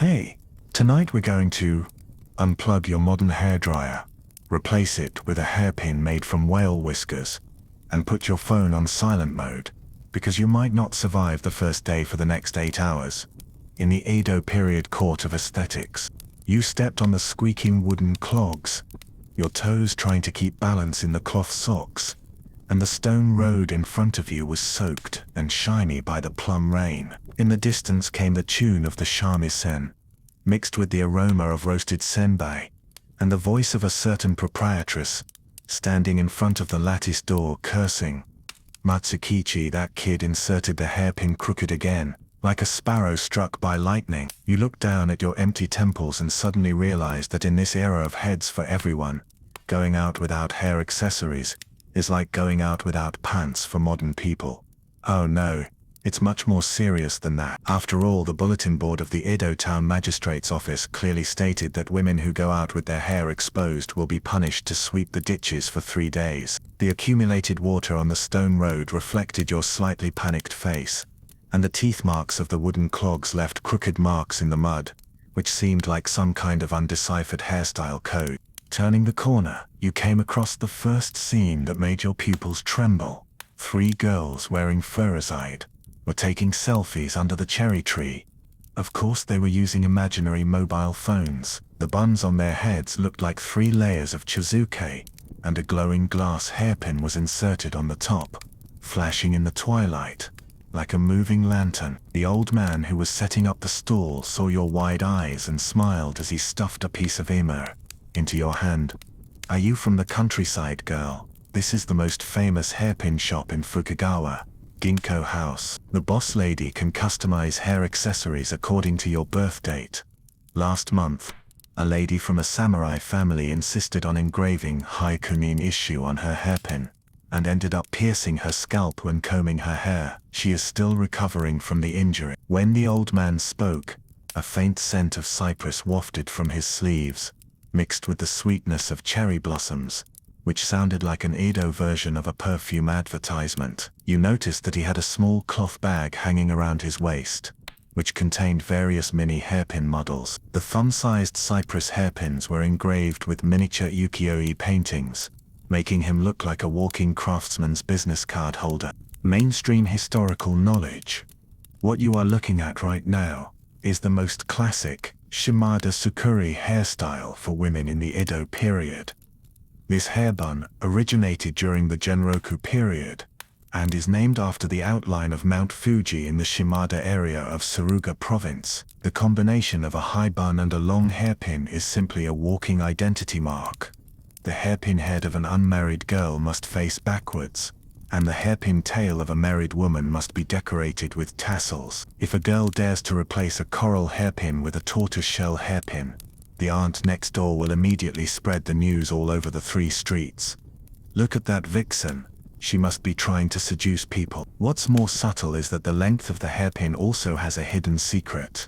Hey, tonight we're going to unplug your modern hairdryer, replace it with a hairpin made from whale whiskers, and put your phone on silent mode, because you might not survive the first day for the next 8 hours. In the Edo period court of aesthetics, you stepped on the squeaking wooden clogs, your toes trying to keep balance in the cloth socks, and the stone road in front of you was soaked and shiny by the plum rain. In the distance came the tune of the shamisen, mixed with the aroma of roasted senbei, and the voice of a certain proprietress, standing in front of the lattice door cursing. Matsukichi, that kid inserted the hairpin crooked again, like a sparrow struck by lightning. You looked down at your empty temples and suddenly realized that in this era of heads for everyone, going out without hair accessories is like going out without pants for modern people. Oh no, it's much more serious than that. After all, the bulletin board of the Edo Town Magistrate's office clearly stated that women who go out with their hair exposed will be punished to sweep the ditches for 3 days. The accumulated water on the stone road reflected your slightly panicked face, and the teeth marks of the wooden clogs left crooked marks in the mud, which seemed like some kind of undeciphered hairstyle code. Turning the corner, you came across the first scene that made your pupils tremble. 3 girls wearing furrazide were taking selfies under the cherry tree. Of course they were using imaginary mobile phones. The buns on their heads looked like 3 layers of chizuke, and a glowing glass hairpin was inserted on the top, flashing in the twilight like a moving lantern. The old man who was setting up the stall saw your wide eyes and smiled as he stuffed a piece of emmer into your hand. Are you from the countryside, girl? This is the most famous hairpin shop in Fukagawa, Ginkgo House. The boss lady can customize hair accessories according to your birth date. Last month, a lady from a samurai family insisted on engraving Haikunin issue on her hairpin, and ended up piercing her scalp when combing her hair. She is still recovering from the injury. When the old man spoke, a faint scent of cypress wafted from his sleeves, mixed with the sweetness of cherry blossoms, which sounded like an Edo version of a perfume advertisement. You noticed that he had a small cloth bag hanging around his waist, which contained various mini hairpin models. The thumb-sized cypress hairpins were engraved with miniature ukiyo-e paintings, making him look like a walking craftsman's business card holder. Mainstream historical knowledge. What you are looking at right now is the most classic Shimada Sukuri hairstyle for women in the Edo period. This hair bun originated during the Genroku period, and is named after the outline of Mount Fuji in the Shimada area of Suruga province. The combination of a high bun and a long hairpin is simply a walking identity mark. The hairpin head of an unmarried girl must face backwards, and the hairpin tail of a married woman must be decorated with tassels. If a girl dares to replace a coral hairpin with a tortoiseshell hairpin, the aunt next door will immediately spread the news all over the 3 streets. Look at that vixen. She must be trying to seduce people. What's more subtle is that the length of the hairpin also has a hidden secret.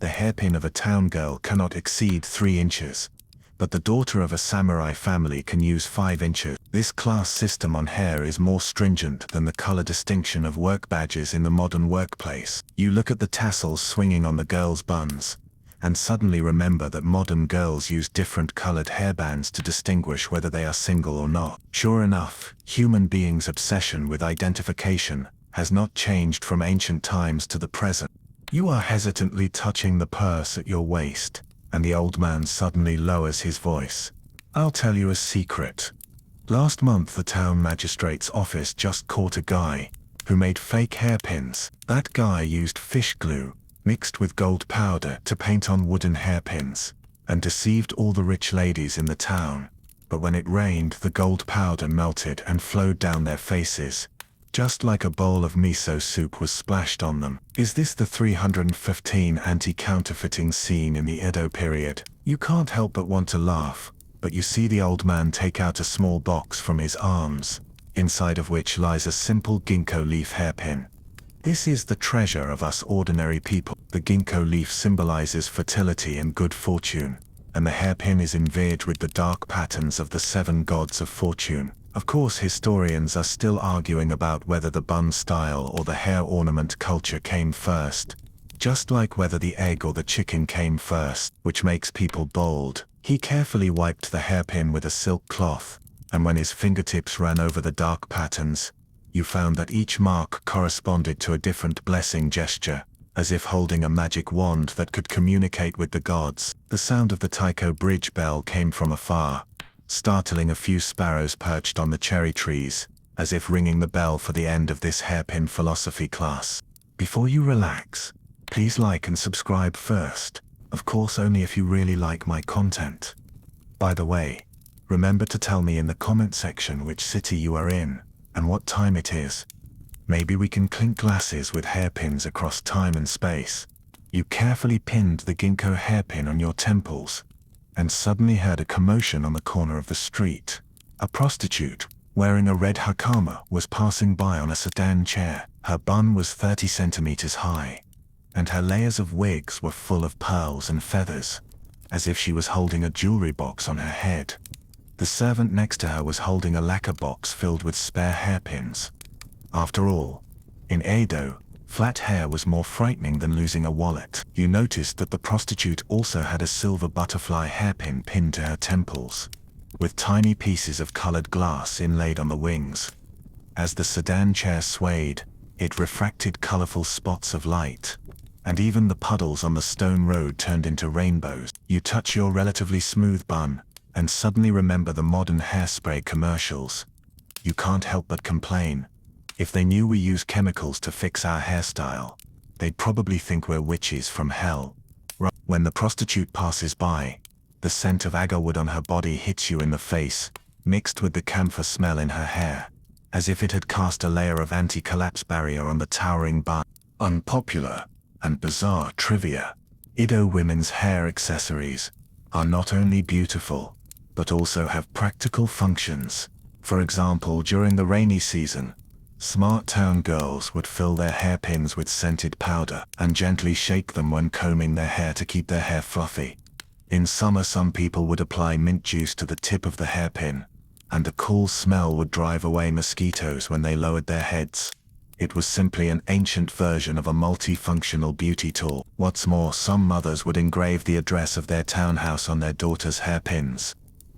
The hairpin of a town girl cannot exceed 3 inches, but the daughter of a samurai family can use 5 inches. This class system on hair is more stringent than the color distinction of work badges in the modern workplace. You look at the tassels swinging on the girls' buns, and suddenly remember that modern girls use different colored hairbands to distinguish whether they are single or not. Sure enough, human beings' obsession with identification has not changed from ancient times to the present. You are hesitantly touching the purse at your waist, and the old man suddenly lowers his voice. I'll tell you a secret. Last month the town magistrate's office just caught a guy who made fake hairpins. That guy used fish glue mixed with gold powder to paint on wooden hairpins, and deceived all the rich ladies in the town. But when it rained, the gold powder melted and flowed down their faces, just like a bowl of miso soup was splashed on them. Is this the 315 anti-counterfeiting scene in the Edo period? You can't help but want to laugh, but you see the old man take out a small box from his arms, inside of which lies a simple ginkgo leaf hairpin. This is the treasure of us ordinary people. The ginkgo leaf symbolizes fertility and good fortune, and the hairpin is inveighed with the dark patterns of the 7 gods of fortune. Of course, historians are still arguing about whether the bun style or the hair ornament culture came first. just like whether the egg or the chicken came first, which makes people bold. He carefully wiped the hairpin with a silk cloth, and when his fingertips ran over the dark patterns, you found that each mark corresponded to a different blessing gesture, as if holding a magic wand that could communicate with the gods. The sound of the Tycho Bridge bell came from afar, startling a few sparrows perched on the cherry trees, as if ringing the bell for the end of this hairpin philosophy class. Before you relax, please like and subscribe first. Of course, only if you really like my content. By the way, remember to tell me in the comment section which city you are in, and what time it is. Maybe we can clink glasses with hairpins across time and space. You carefully pinned the ginkgo hairpin on your temples, and suddenly heard a commotion on the corner of the street. A prostitute, wearing a red hakama, was passing by on a sedan chair. Her bun was 30 centimeters high, and her layers of wigs were full of pearls and feathers, as if she was holding a jewelry box on her head. The servant next to her was holding a lacquer box filled with spare hairpins. After all, in Edo, flat hair was more frightening than losing a wallet. You noticed that the prostitute also had a silver butterfly hairpin pinned to her temples, with tiny pieces of colored glass inlaid on the wings. As the sedan chair swayed, it refracted colorful spots of light, and even the puddles on the stone road turned into rainbows. You touch your relatively smooth bun, and suddenly remember the modern hairspray commercials. You can't help but complain. If they knew we use chemicals to fix our hairstyle, they'd probably think we're witches from hell. When the prostitute passes by, the scent of agarwood on her body hits you in the face, mixed with the camphor smell in her hair, as if it had cast a layer of anti-collapse barrier on the towering bun. Unpopular and bizarre trivia: Edo women's hair accessories are not only beautiful, but also have practical functions. For example, during the rainy season, smart town girls would fill their hairpins with scented powder and gently shake them when combing their hair to keep their hair fluffy. In summer, some people would apply mint juice to the tip of the hairpin, and the cool smell would drive away mosquitoes when they lowered their heads. It was simply an ancient version of a multifunctional beauty tool. What's more, some mothers would engrave the address of their townhouse on their daughters' hairpins.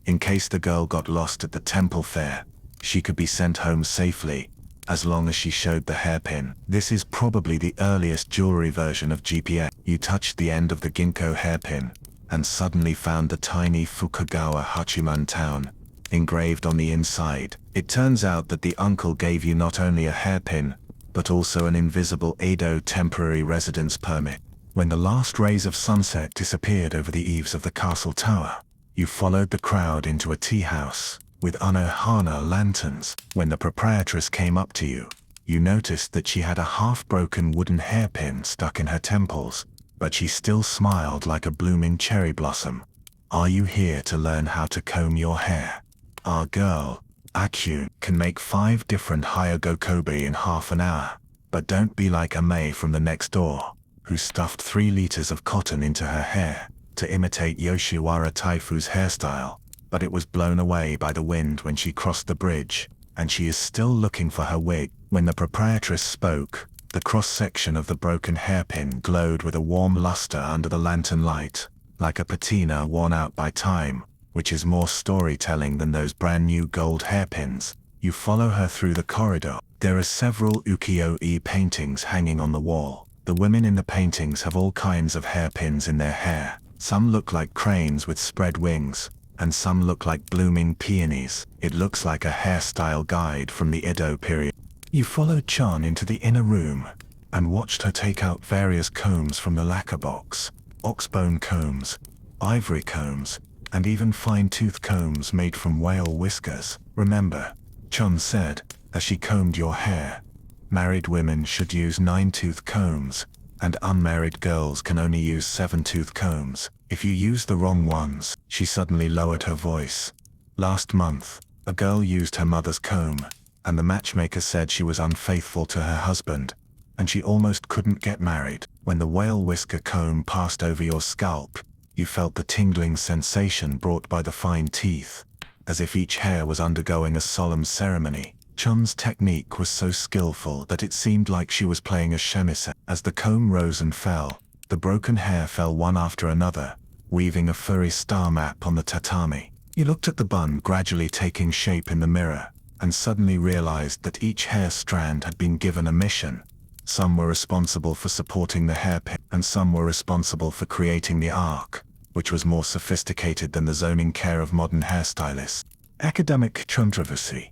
In case the girl got lost at the temple fair, she could be sent home safely, as long as she showed the hairpin. This is probably the earliest jewelry version of GPS. You touched the end of the ginkgo hairpin, and suddenly found the tiny Fukagawa Hachiman town engraved on the inside. It turns out that the uncle gave you not only a hairpin, but also an invisible Edo temporary residence permit. When the last rays of sunset disappeared over the eaves of the castle tower, you followed the crowd into a tea house with Unohana lanterns. When the proprietress came up to you, you noticed that she had a half-broken wooden hairpin stuck in her temples, but she still smiled like a blooming cherry blossom. Are you here to learn how to comb your hair? Our girl, Akyu, can make 5 different Hyogo Kobe in half an hour. But don't be like Ame from the next door, who stuffed 3 liters of cotton into her hair to imitate Yoshiwara Taifu's hairstyle, but it was blown away by the wind when she crossed the bridge, and she is still looking for her wig. When the proprietress spoke, the cross-section of the broken hairpin glowed with a warm luster under the lantern light, like a patina worn out by time, which is more storytelling than those brand new gold hairpins. You follow her through the corridor. There are several ukiyo-e paintings hanging on the wall. The women in the paintings have all kinds of hairpins in their hair. Some look like cranes with spread wings, and some look like blooming peonies. It looks like a hairstyle guide from the Edo period. You followed Chan into the inner room, and watched her take out various combs from the lacquer box. Oxbone combs, ivory combs, and even fine-tooth combs made from whale whiskers. Remember, Chun said, as she combed your hair, married women should use 9-tooth combs, and unmarried girls can only use 7-tooth combs. If you use the wrong ones, she suddenly lowered her voice. Last month, a girl used her mother's comb, and the matchmaker said she was unfaithful to her husband, and she almost couldn't get married. When the whale whisker comb passed over your scalp, you felt the tingling sensation brought by the fine teeth, as if each hair was undergoing a solemn ceremony. Chun's technique was so skillful that it seemed like she was playing a shamisen. As the comb rose and fell, the broken hair fell one after another, weaving a furry star map on the tatami. You looked at the bun gradually taking shape in the mirror, and suddenly realized that each hair strand had been given a mission. Some were responsible for supporting the hairpin, and some were responsible for creating the arc, which was more sophisticated than the zoning care of modern hairstylists. Academic controversy.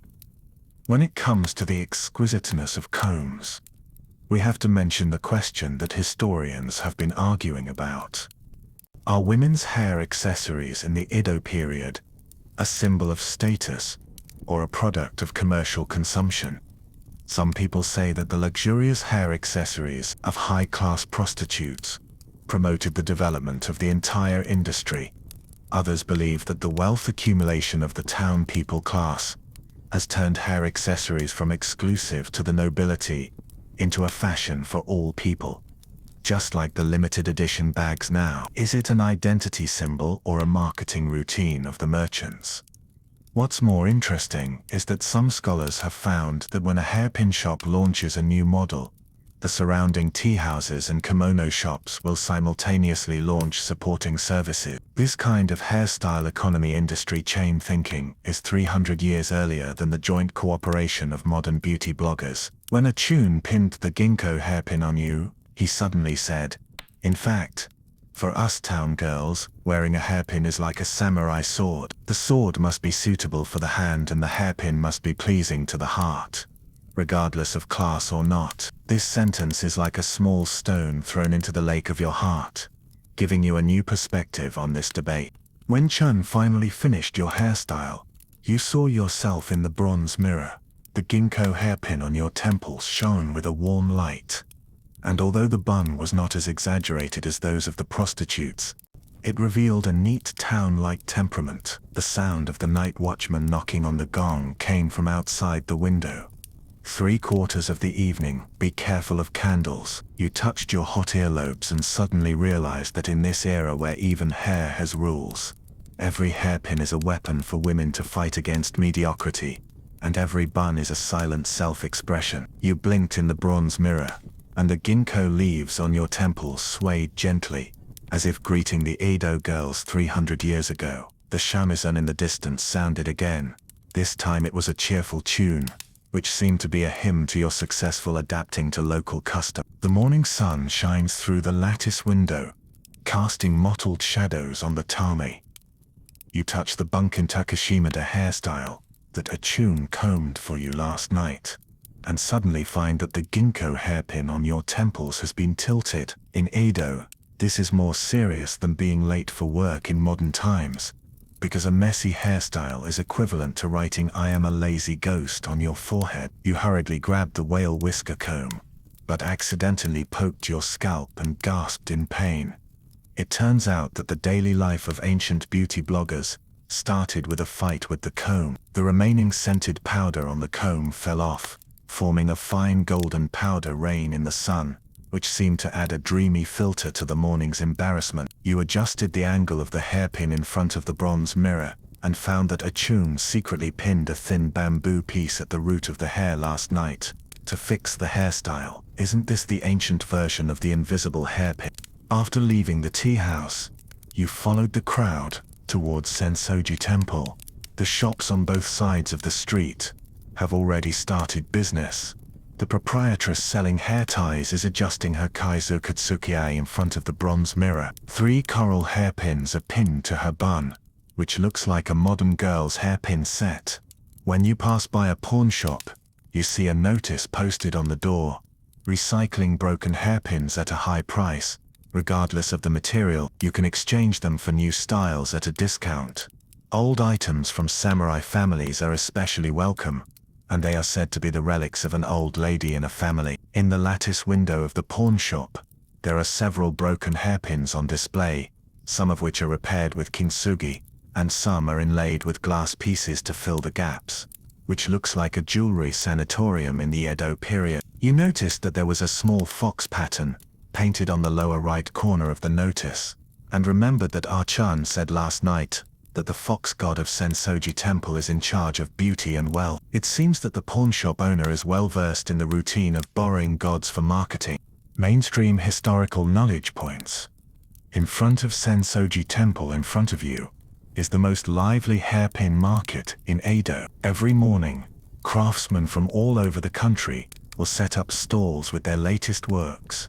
When it comes to the exquisiteness of combs, we have to mention the question that historians have been arguing about. Are women's hair accessories in the Edo period a symbol of status or a product of commercial consumption? Some people say that the luxurious hair accessories of high-class prostitutes promoted the development of the entire industry. Others believe that the wealth accumulation of the town people class has turned hair accessories from exclusive to the nobility into a fashion for all people. Just like the limited edition bags now. Is it an identity symbol or a marketing routine of the merchants? What's more interesting is that some scholars have found that when a hairpin shop launches a new model, the surrounding tea houses and kimono shops will simultaneously launch supporting services. This kind of hairstyle economy industry chain thinking is 300 years earlier than the joint cooperation of modern beauty bloggers. When a Chun pinned the ginkgo hairpin on you, he suddenly said, "In fact, for us town girls, wearing a hairpin is like a samurai sword. The sword must be suitable for the hand and the hairpin must be pleasing to the heart, regardless of class or not." This sentence is like a small stone thrown into the lake of your heart, giving you a new perspective on this debate. When Chun finally finished your hairstyle, you saw yourself in the bronze mirror. The ginkgo hairpin on your temples shone with a warm light. And although the bun was not as exaggerated as those of the prostitutes, it revealed a neat town-like temperament. The sound of the night watchman knocking on the gong came from outside the window. 3/4 of the evening. Be careful of candles. You touched your hot earlobes and suddenly realized that in this era where even hair has rules, every hairpin is a weapon for women to fight against mediocrity, and every bun is a silent self-expression. You blinked in the bronze mirror, and the ginkgo leaves on your temples swayed gently, as if greeting the Edo girls 300 years ago. The shamisen in the distance sounded again. This time it was a cheerful tune, which seemed to be a hymn to your successful adapting to local custom. The morning sun shines through the lattice window, casting mottled shadows on the tami. You touch the bunkin Takashimada hairstyle that a Chun combed for you last night, and suddenly find that the ginkgo hairpin on your temples has been tilted. In Edo, this is more serious than being late for work in modern times, because a messy hairstyle is equivalent to writing "I am a lazy ghost" on your forehead. You hurriedly grabbed the whale whisker comb, but accidentally poked your scalp and gasped in pain. It turns out that the daily life of ancient beauty bloggers started with a fight with the comb. The remaining scented powder on the comb fell off, forming a fine golden powder rain in the sun, which seemed to add a dreamy filter to the morning's embarrassment. You adjusted the angle of the hairpin in front of the bronze mirror, and found that a Chun secretly pinned a thin bamboo piece at the root of the hair last night, to fix the hairstyle. Isn't this the ancient version of the invisible hairpin? After leaving the tea house, you followed the crowd towards Sensoji Temple. The shops on both sides of the street have already started business. The proprietress selling hair ties is adjusting her kaizo katsukiai in front of the bronze mirror. 3 coral hairpins are pinned to her bun, which looks like a modern girl's hairpin set. When you pass by a pawn shop, you see a notice posted on the door: recycling broken hairpins at a high price. Regardless of the material, you can exchange them for new styles at a discount. Old items from samurai families are especially welcome, and they are said to be the relics of an old lady in a family. In the lattice window of the pawn shop, there are several broken hairpins on display, some of which are repaired with kintsugi, and some are inlaid with glass pieces to fill the gaps, which looks like a jewelry sanatorium in the Edo period. You noticed that there was a small fox pattern painted on the lower right corner of the notice, and remembered that Ah-chan said last night that the fox god of Sensoji Temple is in charge of beauty and wealth. It seems that the pawnshop owner is well versed in the routine of borrowing gods for marketing. Mainstream historical knowledge points. In front of Sensoji Temple, in front of you, is the most lively hairpin market in Edo. Every morning, craftsmen from all over the country will set up stalls with their latest works,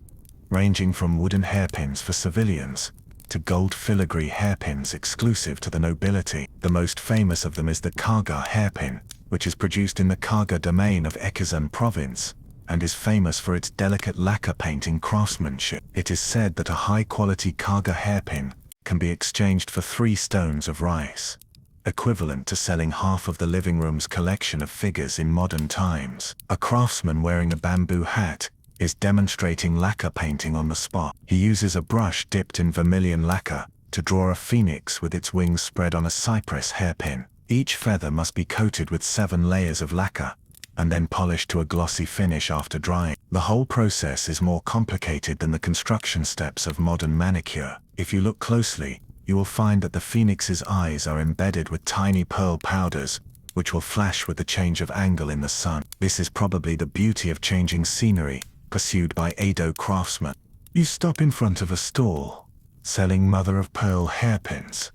ranging from wooden hairpins for civilians to gold filigree hairpins exclusive to the nobility. The most famous of them is the Kaga hairpin, which is produced in the Kaga domain of Ekizan province, and is famous for its delicate lacquer painting craftsmanship. It is said that a high-quality Kaga hairpin can be exchanged for 3 stones of rice, equivalent to selling half of the living room's collection of figures in modern times. A craftsman wearing a bamboo hat is demonstrating lacquer painting on the spot. He uses a brush dipped in vermilion lacquer to draw a phoenix with its wings spread on a cypress hairpin. Each feather must be coated with 7 layers of lacquer and then polished to a glossy finish after drying. The whole process is more complicated than the construction steps of modern manicure. If you look closely, you will find that the phoenix's eyes are embedded with tiny pearl powders, which will flash with the change of angle in the sun. This is probably the beauty of changing scenery, pursued by Edo craftsmen. You stop in front of a stall, selling mother-of-pearl hairpins.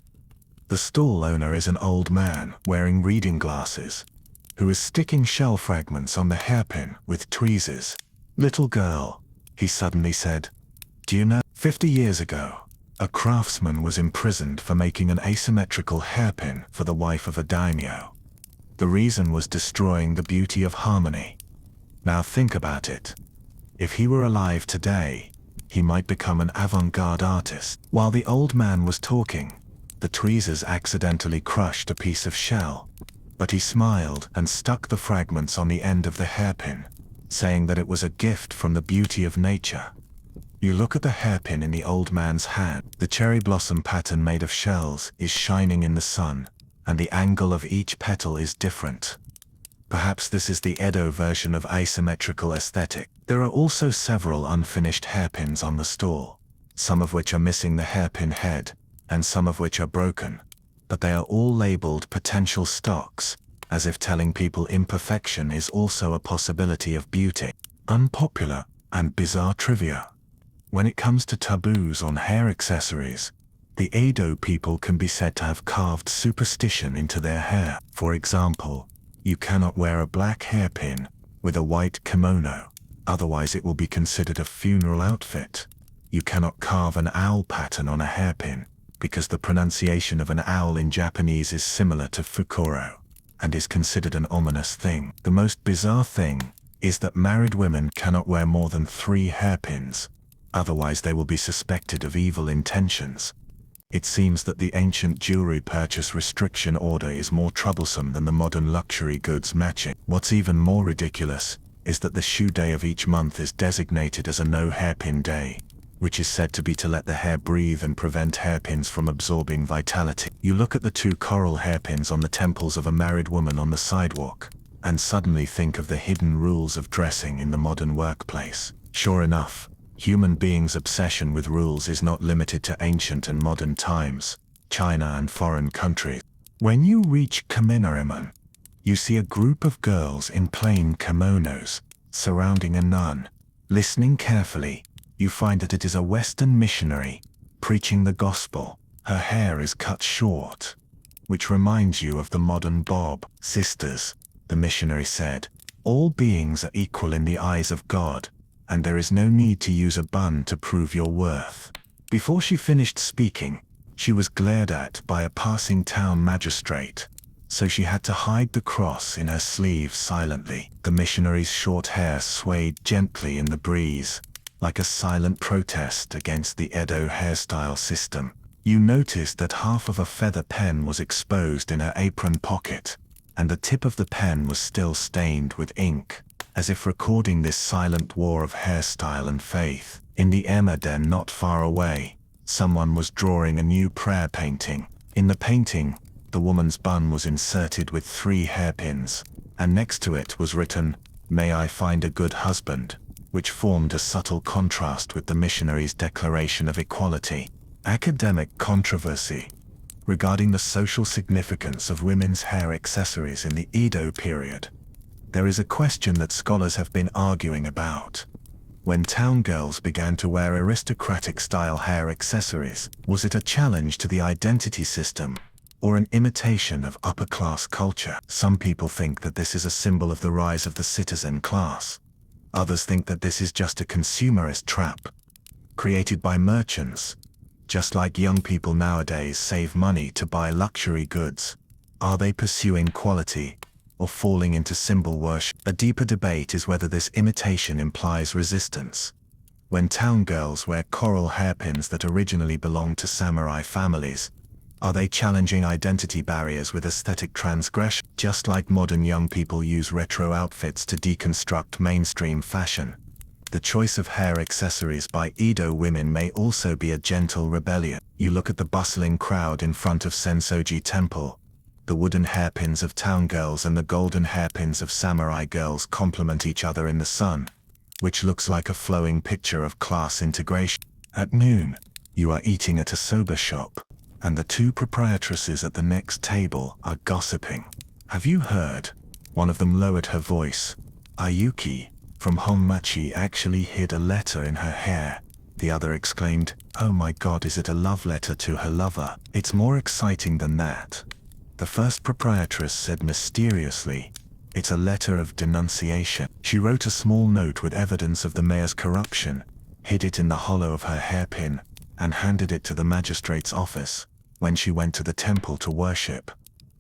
The stall owner is an old man wearing reading glasses, who is sticking shell fragments on the hairpin with tweezers. "Little girl," he suddenly said, "do you know, 50 years ago, a craftsman was imprisoned for making an asymmetrical hairpin for the wife of a daimyo. The reason was destroying the beauty of harmony. Now think about it. If he were alive today, he might become an avant-garde artist." While the old man was talking, the tweezers accidentally crushed a piece of shell, but he smiled and stuck the fragments on the end of the hairpin, saying that it was a gift from the beauty of nature. You look at the hairpin in the old man's hand. The cherry blossom pattern made of shells is shining in the sun, and the angle of each petal is different. Perhaps this is the Edo version of asymmetrical aesthetic. There are also several unfinished hairpins on the stall, some of which are missing the hairpin head, and some of which are broken, but they are all labeled potential stocks, as if telling people imperfection is also a possibility of beauty. Unpopular and bizarre trivia. When it comes to taboos on hair accessories, the Edo people can be said to have carved superstition into their hair. For example, you cannot wear a black hairpin with a white kimono, otherwise it will be considered a funeral outfit. You cannot carve an owl pattern on a hairpin, because the pronunciation of an owl in Japanese is similar to fukoro, and is considered an ominous thing. The most bizarre thing is that married women cannot wear more than 3 hairpins, otherwise they will be suspected of evil intentions. It seems that the ancient jewelry purchase restriction order is more troublesome than the modern luxury goods matching. What's even more ridiculous is that the shoe day of each month is designated as a no hairpin day, which is said to be to let the hair breathe and prevent hairpins from absorbing vitality. You look at the 2 coral hairpins on the temples of a married woman on the sidewalk, and suddenly think of the hidden rules of dressing in the modern workplace. Sure enough, human beings' obsession with rules is not limited to ancient and modern times, China and foreign countries. When you reach Kaminariman, you see a group of girls in plain kimonos surrounding a nun. Listening carefully, you find that it is a Western missionary preaching the gospel. Her hair is cut short, which reminds you of the modern bob. "Sisters," the missionary said, "all beings are equal in the eyes of God, and there is no need to use a bun to prove your worth." Before she finished speaking, she was glared at by a passing town magistrate, so she had to hide the cross in her sleeve silently. The missionary's short hair swayed gently in the breeze, like a silent protest against the Edo hairstyle system. You noticed that half of a feather pen was exposed in her apron pocket, and the tip of the pen was still stained with ink, as if recording this silent war of hairstyle and faith. In the Emma den not far away, someone was drawing a new prayer painting. In the painting, the woman's bun was inserted with 3 hairpins, and next to it was written, "May I find a good husband," which formed a subtle contrast with the missionary's declaration of equality. Academic controversy. regarding the social significance of women's hair accessories in the Edo period. There is a question that scholars have been arguing about. When town girls began to wear aristocratic-style hair accessories, was it a challenge to the identity system, or an imitation of upper-class culture? Some people think that this is a symbol of the rise of the citizen class. Others think that this is just a consumerist trap, created by merchants. Just like young people nowadays save money to buy luxury goods, are they pursuing quality, or falling into symbol worship? A deeper debate is whether this imitation implies resistance. When town girls wear coral hairpins that originally belonged to samurai families, are they challenging identity barriers with aesthetic transgression? Just like modern young people use retro outfits to deconstruct mainstream fashion, the choice of hair accessories by Edo women may also be a gentle rebellion. You look at the bustling crowd in front of Sensoji Temple. The wooden hairpins of town girls and the golden hairpins of samurai girls complement each other in the sun, which looks like a flowing picture of class integration. At noon, you are eating at a soba shop, and the two proprietresses at the next table are gossiping. Have you heard? One of them lowered her voice. Ayuki, from Honmachi, actually hid a letter in her hair. The other exclaimed, "Oh my God, is it a love letter to her lover?" "It's more exciting than that," the first proprietress said mysteriously. "It's a letter of denunciation." She wrote a small note with evidence of the mayor's corruption, hid it in the hollow of her hairpin, and handed it to the magistrate's office when she went to the temple to worship.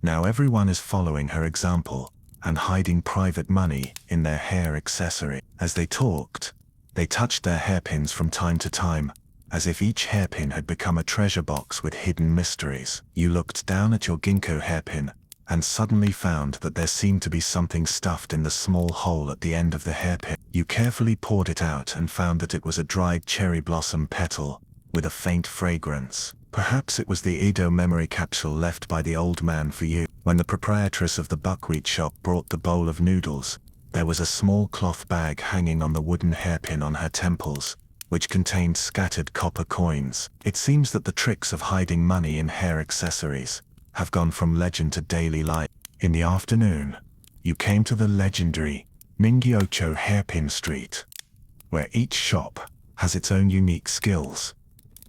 Now everyone is following her example and hiding private money in their hair accessory. As they talked, they touched their hairpins from time to time, as if each hairpin had become a treasure box with hidden mysteries. You looked down at your ginkgo hairpin, and suddenly found that there seemed to be something stuffed in the small hole at the end of the hairpin. You carefully poured it out and found that it was a dried cherry blossom petal, with a faint fragrance. Perhaps it was the Edo memory capsule left by the old man for you. When the proprietress of the buckwheat shop brought the bowl of noodles, there was a small cloth bag hanging on the wooden hairpin on her temples, which contained scattered copper coins. It seems that the tricks of hiding money in hair accessories have gone from legend to daily life. In the afternoon, you came to the legendary Mingyocho Hairpin Street, where each shop has its own unique skills.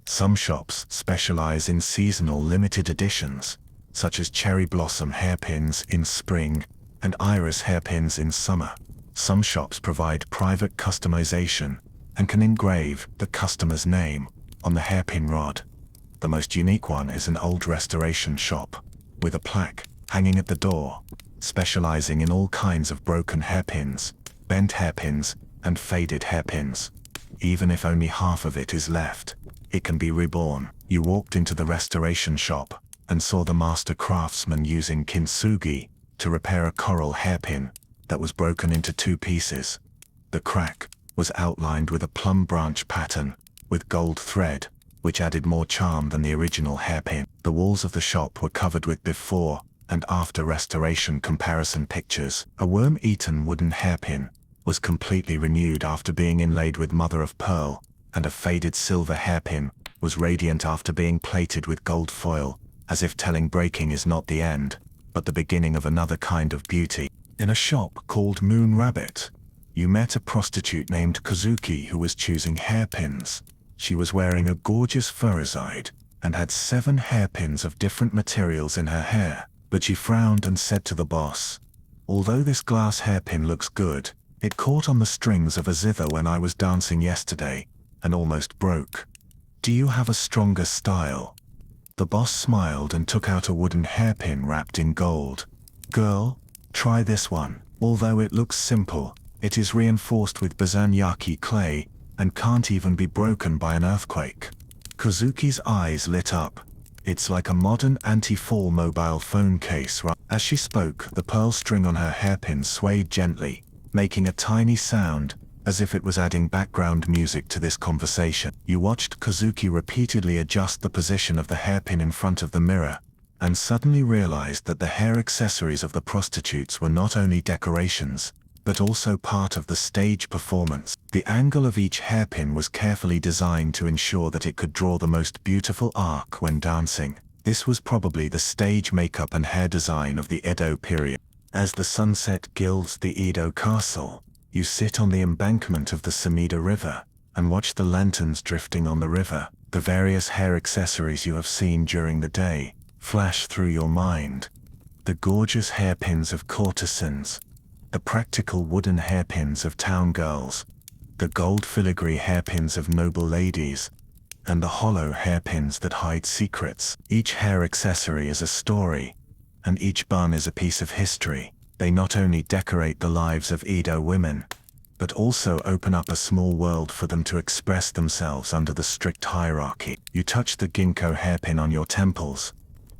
Some shops specialize in seasonal limited editions, such as cherry blossom hairpins in spring and iris hairpins in summer. Some shops provide private customization and can engrave the customer's name on the hairpin rod. The most unique one is an old restoration shop, with a plaque hanging at the door, specializing in all kinds of broken hairpins, bent hairpins, and faded hairpins. Even if only half of it is left, it can be reborn. You walked into the restoration shop and saw the master craftsman using kintsugi to repair a coral hairpin that was broken into two pieces. The crack was outlined with a plum branch pattern with gold thread, which added more charm than the original hairpin. The walls of the shop were covered with before and after restoration comparison pictures. A worm-eaten wooden hairpin was completely renewed after being inlaid with mother of pearl, and a faded silver hairpin was radiant after being plated with gold foil, as if telling breaking is not the end, but the beginning of another kind of beauty. In a shop called Moon Rabbit, you met a prostitute named Kazuki who was choosing hairpins. She was wearing a gorgeous fauxezide and had 7 hairpins of different materials in her hair, but she frowned and said to the boss, "Although this glass hairpin looks good, it caught on the strings of a zither when I was dancing yesterday and almost broke. Do you have a stronger style?" The boss smiled and took out a wooden hairpin wrapped in gold. "Girl, try this one. Although it looks simple, it is reinforced with Bazanyaki clay and can't even be broken by an earthquake." Kazuki's eyes lit up. "It's like a modern anti-fall mobile phone case." As she spoke, the pearl string on her hairpin swayed gently, making a tiny sound, as if it was adding background music to this conversation. You watched Kazuki repeatedly adjust the position of the hairpin in front of the mirror, and suddenly realized that the hair accessories of the prostitutes were not only decorations, but also part of the stage performance. The angle of each hairpin was carefully designed to ensure that it could draw the most beautiful arc when dancing. This was probably the stage makeup and hair design of the Edo period. As the sunset gilds the Edo castle, you sit on the embankment of the Sumida River and watch the lanterns drifting on the river. The various hair accessories you have seen during the day flash through your mind. The gorgeous hairpins of courtesans, the practical wooden hairpins of town girls, the gold filigree hairpins of noble ladies, and the hollow hairpins that hide secrets. Each hair accessory is a story, and each bun is a piece of history. They not only decorate the lives of Edo women, but also open up a small world for them to express themselves under the strict hierarchy. You touch the ginkgo hairpin on your temples,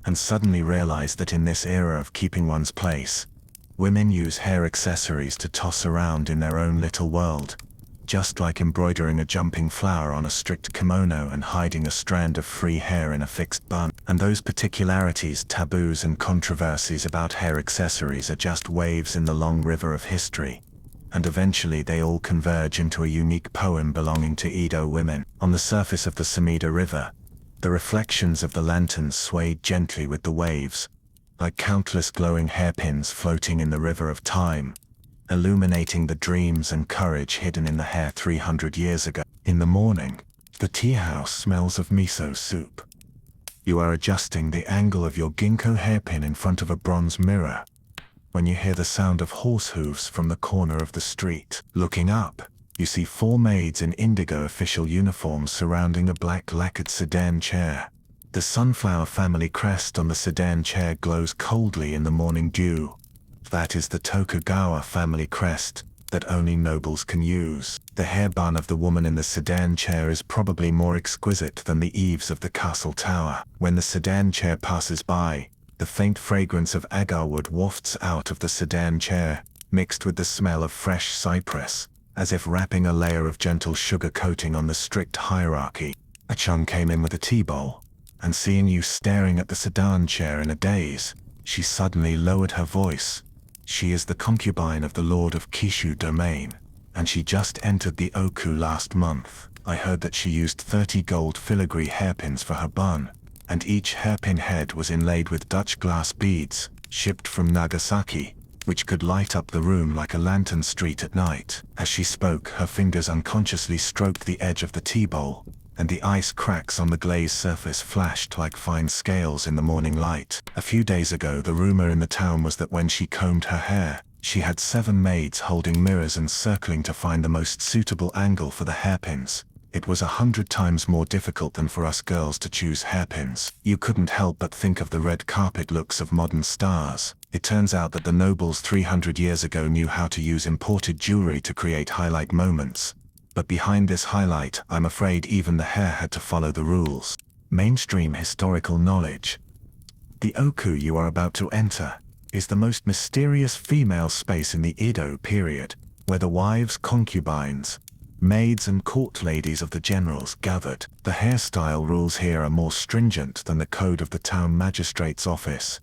and suddenly realize that in this era of keeping one's place, women use hair accessories to toss around in their own little world, just like embroidering a jumping flower on a strict kimono and hiding a strand of free hair in a fixed bun. And those particularities, taboos and controversies about hair accessories are just waves in the long river of history, and eventually they all converge into a unique poem belonging to Edo women. On the surface of the Sumida River, the reflections of the lanterns swayed gently with the waves, like countless glowing hairpins floating in the river of time, illuminating the dreams and courage hidden in the hair 300 years ago. In the morning, the tea house smells of miso soup. You are adjusting the angle of your ginkgo hairpin in front of a bronze mirror when you hear the sound of horse hooves from the corner of the street. Looking up, you see 4 maids in indigo official uniforms surrounding a black lacquered sedan chair. The sunflower family crest on the sedan chair glows coldly in the morning dew. That is the Tokugawa family crest that only nobles can use. The hair bun of the woman in the sedan chair is probably more exquisite than the eaves of the castle tower. When the sedan chair passes by, the faint fragrance of agarwood wafts out of the sedan chair, mixed with the smell of fresh cypress, as if wrapping a layer of gentle sugar coating on the strict hierarchy. A chum came in with a tea bowl, and seeing you staring at the sedan chair in a daze, she suddenly lowered her voice. She is the concubine of the Lord of Kishu Domain, and she just entered the Oku last month. I heard that she used 30 gold filigree hairpins for her bun, and each hairpin head was inlaid with Dutch glass beads, shipped from Nagasaki, which could light up the room like a lantern street at night. As she spoke, her fingers unconsciously stroked the edge of the tea bowl, and the ice cracks on the glazed surface flashed like fine scales in the morning light. A few days ago, the rumor in the town was that when she combed her hair, she had 7 maids holding mirrors and circling to find the most suitable angle for the hairpins. It was 100 times more difficult than for us girls to choose hairpins. You couldn't help but think of the red carpet looks of modern stars. It turns out that the nobles 300 years ago knew how to use imported jewelry to create highlight moments. But behind this highlight, I'm afraid even the hair had to follow the rules. Mainstream historical knowledge. The Oku you are about to enter is the most mysterious female space in the Edo period, where the wives, concubines, maids and court ladies of the generals gathered. The hairstyle rules here are more stringent than the code of the town magistrate's office.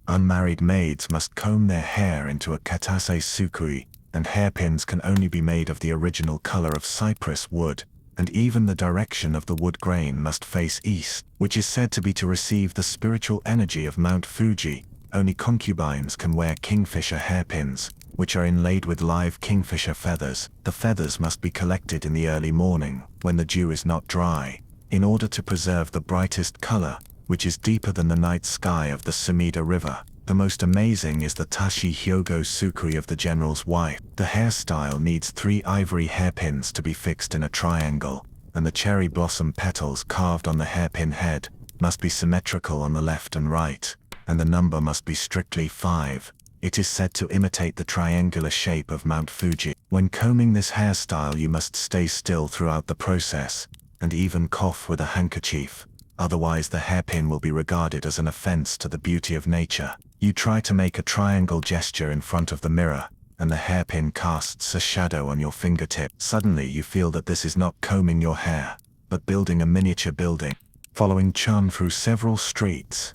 Unmarried maids must comb their hair into a katase sukui, and hairpins can only be made of the original color of cypress wood, and even the direction of the wood grain must face east, which is said to be to receive the spiritual energy of Mount Fuji. Only concubines can wear kingfisher hairpins, which are inlaid with live kingfisher feathers. The feathers must be collected in the early morning, when the dew is not dry, in order to preserve the brightest color, which is deeper than the night sky of the Sumida River. The most amazing is the Tashi Hyogo Sukui of the general's wife. The hairstyle needs 3 ivory hairpins to be fixed in a triangle, and the cherry blossom petals carved on the hairpin head must be symmetrical on the left and right, and the number must be strictly 5. It is said to imitate the triangular shape of Mount Fuji. When combing this hairstyle, you must stay still throughout the process, and even cough with a handkerchief. Otherwise the hairpin will be regarded as an offense to the beauty of nature. You try to make a triangle gesture in front of the mirror, and the hairpin casts a shadow on your fingertip. Suddenly you feel that this is not combing your hair, but building a miniature building. Following Chun through several streets,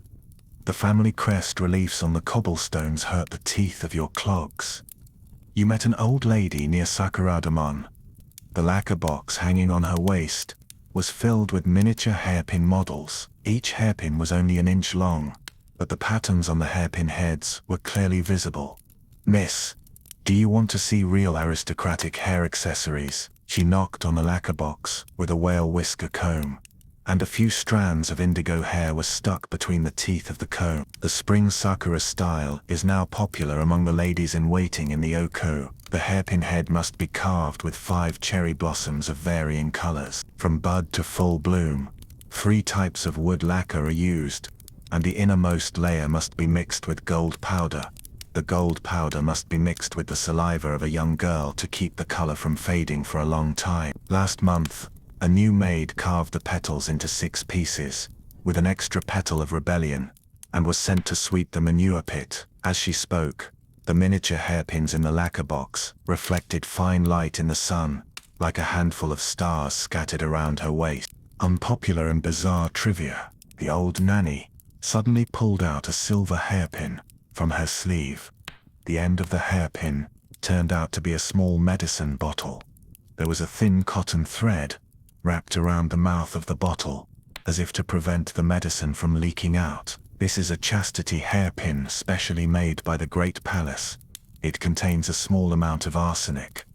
the family crest reliefs on the cobblestones hurt the teeth of your clogs. You met an old lady near Sakuradamon, the lacquer box hanging on her waist, was filled with miniature hairpin models. Each hairpin was only an inch long, but the patterns on the hairpin heads were clearly visible. "Miss, do you want to see real aristocratic hair accessories?" She knocked on a lacquer box with a whale whisker comb, and a few strands of indigo hair were stuck between the teeth of the comb. The spring sakura style is now popular among the ladies in waiting in the Oku. The hairpin head must be carved with 5 cherry blossoms of varying colors. From bud to full bloom, 3 types of wood lacquer are used, and the innermost layer must be mixed with gold powder. The gold powder must be mixed with the saliva of a young girl to keep the color from fading for a long time. Last month, a new maid carved the petals into 6 pieces, with an extra petal of rebellion, and was sent to sweep the manure pit. As she spoke, the miniature hairpins in the lacquer box reflected fine light in the sun, like a handful of stars scattered around her waist. Unpopular and bizarre trivia: the old nanny suddenly pulled out a silver hairpin from her sleeve. The end of the hairpin turned out to be a small medicine bottle. There was a thin cotton thread wrapped around the mouth of the bottle, as if to prevent the medicine from leaking out. This is a chastity hairpin specially made by the Great Palace. It contains a small amount of arsenic.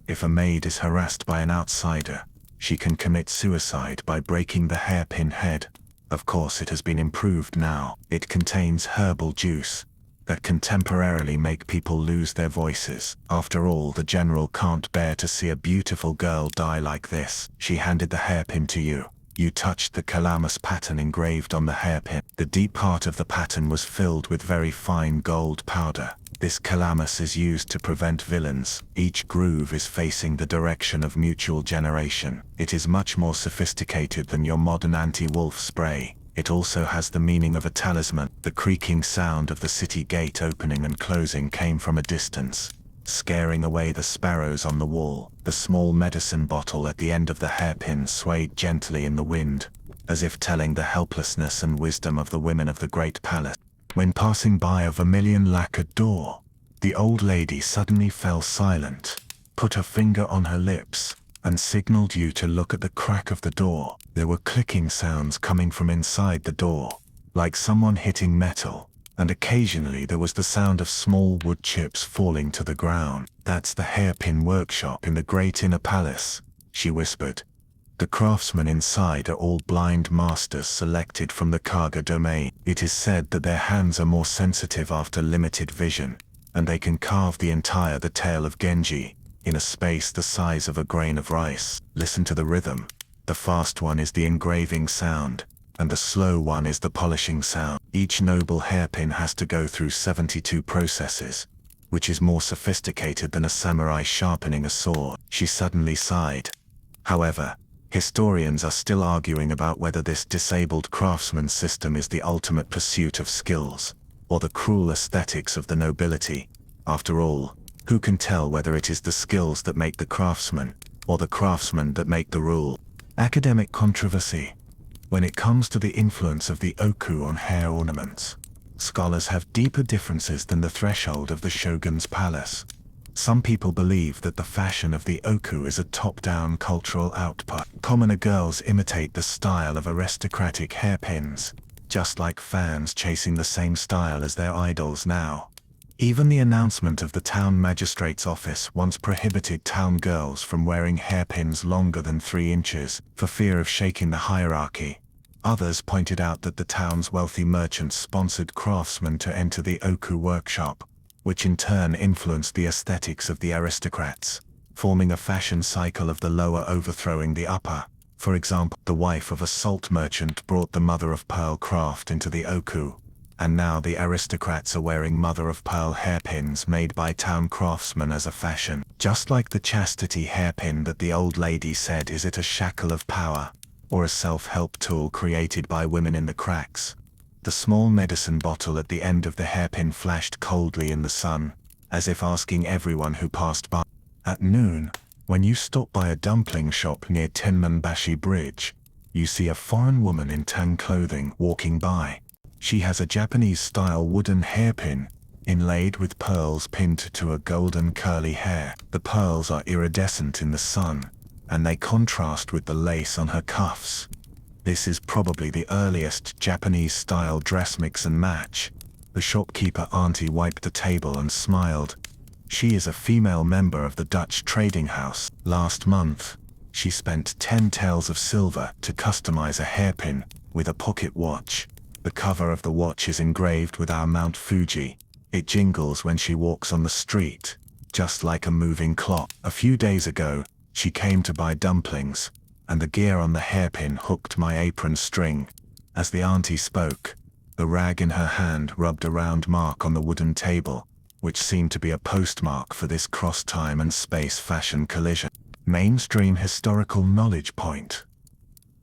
If a maid is harassed by an outsider, she can commit suicide by breaking the hairpin head. Of course, it has been improved now. It contains herbal juice that can temporarily make people lose their voices. After all, the general can't bear to see a beautiful girl die like this. She handed the hairpin to you. You touched the calamus pattern engraved on the hairpin. The deep part of the pattern was filled with very fine gold powder. This calamus is used to prevent villains. Each groove is facing the direction of mutual generation. It is much more sophisticated than your modern anti-wolf spray. It also has the meaning of a talisman. The creaking sound of the city gate opening and closing came from a distance, scaring away the sparrows on the wall. The small medicine bottle at the end of the hairpin swayed gently in the wind, as if telling the helplessness and wisdom of the women of the Great Palace. When passing by a vermilion lacquered door, the old lady suddenly fell silent, put her finger on her lips, and signaled you to look at the crack of the door. There were clicking sounds coming from inside the door, like someone hitting metal, and occasionally there was the sound of small wood chips falling to the ground. "That's the hairpin workshop in the great inner palace," she whispered. "The craftsmen inside are all blind masters selected from the Kaga domain. It is said that their hands are more sensitive after limited vision, and they can carve the tail of Genji in a space the size of a grain of rice. Listen to the rhythm. The fast one is the engraving sound, and the slow one is the polishing sound. Each noble hairpin has to go through 72 processes, which is more sophisticated than a samurai sharpening a sword." She suddenly sighed. However, historians are still arguing about whether this disabled craftsman system is the ultimate pursuit of skills, or the cruel aesthetics of the nobility. After all, who can tell whether it is the skills that make the craftsman, or the craftsmen that make the rule? Academic controversy. When it comes to the influence of the oku on hair ornaments, scholars have deeper differences than the threshold of the shogun's palace. Some people believe that the fashion of the oku is a top-down cultural output. Commoner girls imitate the style of aristocratic hairpins, just like fans chasing the same style as their idols now. Even the announcement of the town magistrate's office once prohibited town girls from wearing hairpins longer than 3 inches, for fear of shaking the hierarchy. Others pointed out that the town's wealthy merchants sponsored craftsmen to enter the oku workshop, which in turn influenced the aesthetics of the aristocrats, forming a fashion cycle of the lower overthrowing the upper. For example, the wife of a salt merchant brought the mother-of-pearl craft into the oku, and now the aristocrats are wearing mother-of-pearl hairpins made by town craftsmen as a fashion. Just like the chastity hairpin that the old lady said, is it a shackle of power, or a self-help tool created by women in the cracks? The small medicine bottle at the end of the hairpin flashed coldly in the sun, as if asking everyone who passed by. At noon, when you stop by a dumpling shop near Tenmanbashi Bridge, you see a foreign woman in tan clothing walking by. She has a Japanese-style wooden hairpin, inlaid with pearls pinned to a golden curly hair. The pearls are iridescent in the sun, and they contrast with the lace on her cuffs. This is probably the earliest Japanese-style dress mix and match. The shopkeeper auntie wiped the table and smiled. She is a female member of the Dutch trading house. Last month, she spent 10 taels of silver to customize a hairpin with a pocket watch. The cover of the watch is engraved with our Mount Fuji. It jingles when she walks on the street, just like a moving clock. A few days ago, she came to buy dumplings, and the gear on the hairpin hooked my apron string. As the auntie spoke, the rag in her hand rubbed a round mark on the wooden table, which seemed to be a postmark for this cross-time and space fashion collision. Mainstream historical knowledge point.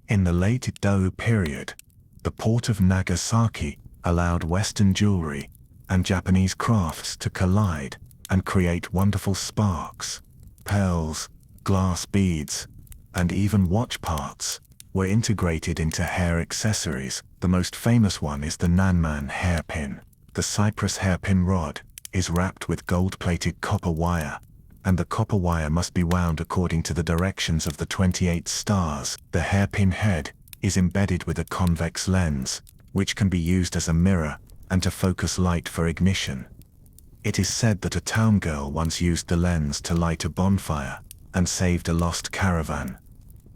In the late Edo period, the port of Nagasaki allowed Western jewelry and Japanese crafts to collide and create wonderful sparks. Pearls, glass beads, and even watch parts were integrated into hair accessories. The most famous one is the Nanman hairpin. The cypress hairpin rod is wrapped with gold-plated copper wire, and the copper wire must be wound according to the directions of the 28 stars. The hairpin head is embedded with a convex lens, which can be used as a mirror and to focus light for ignition. It is said that a town girl once used the lens to light a bonfire and saved a lost caravan.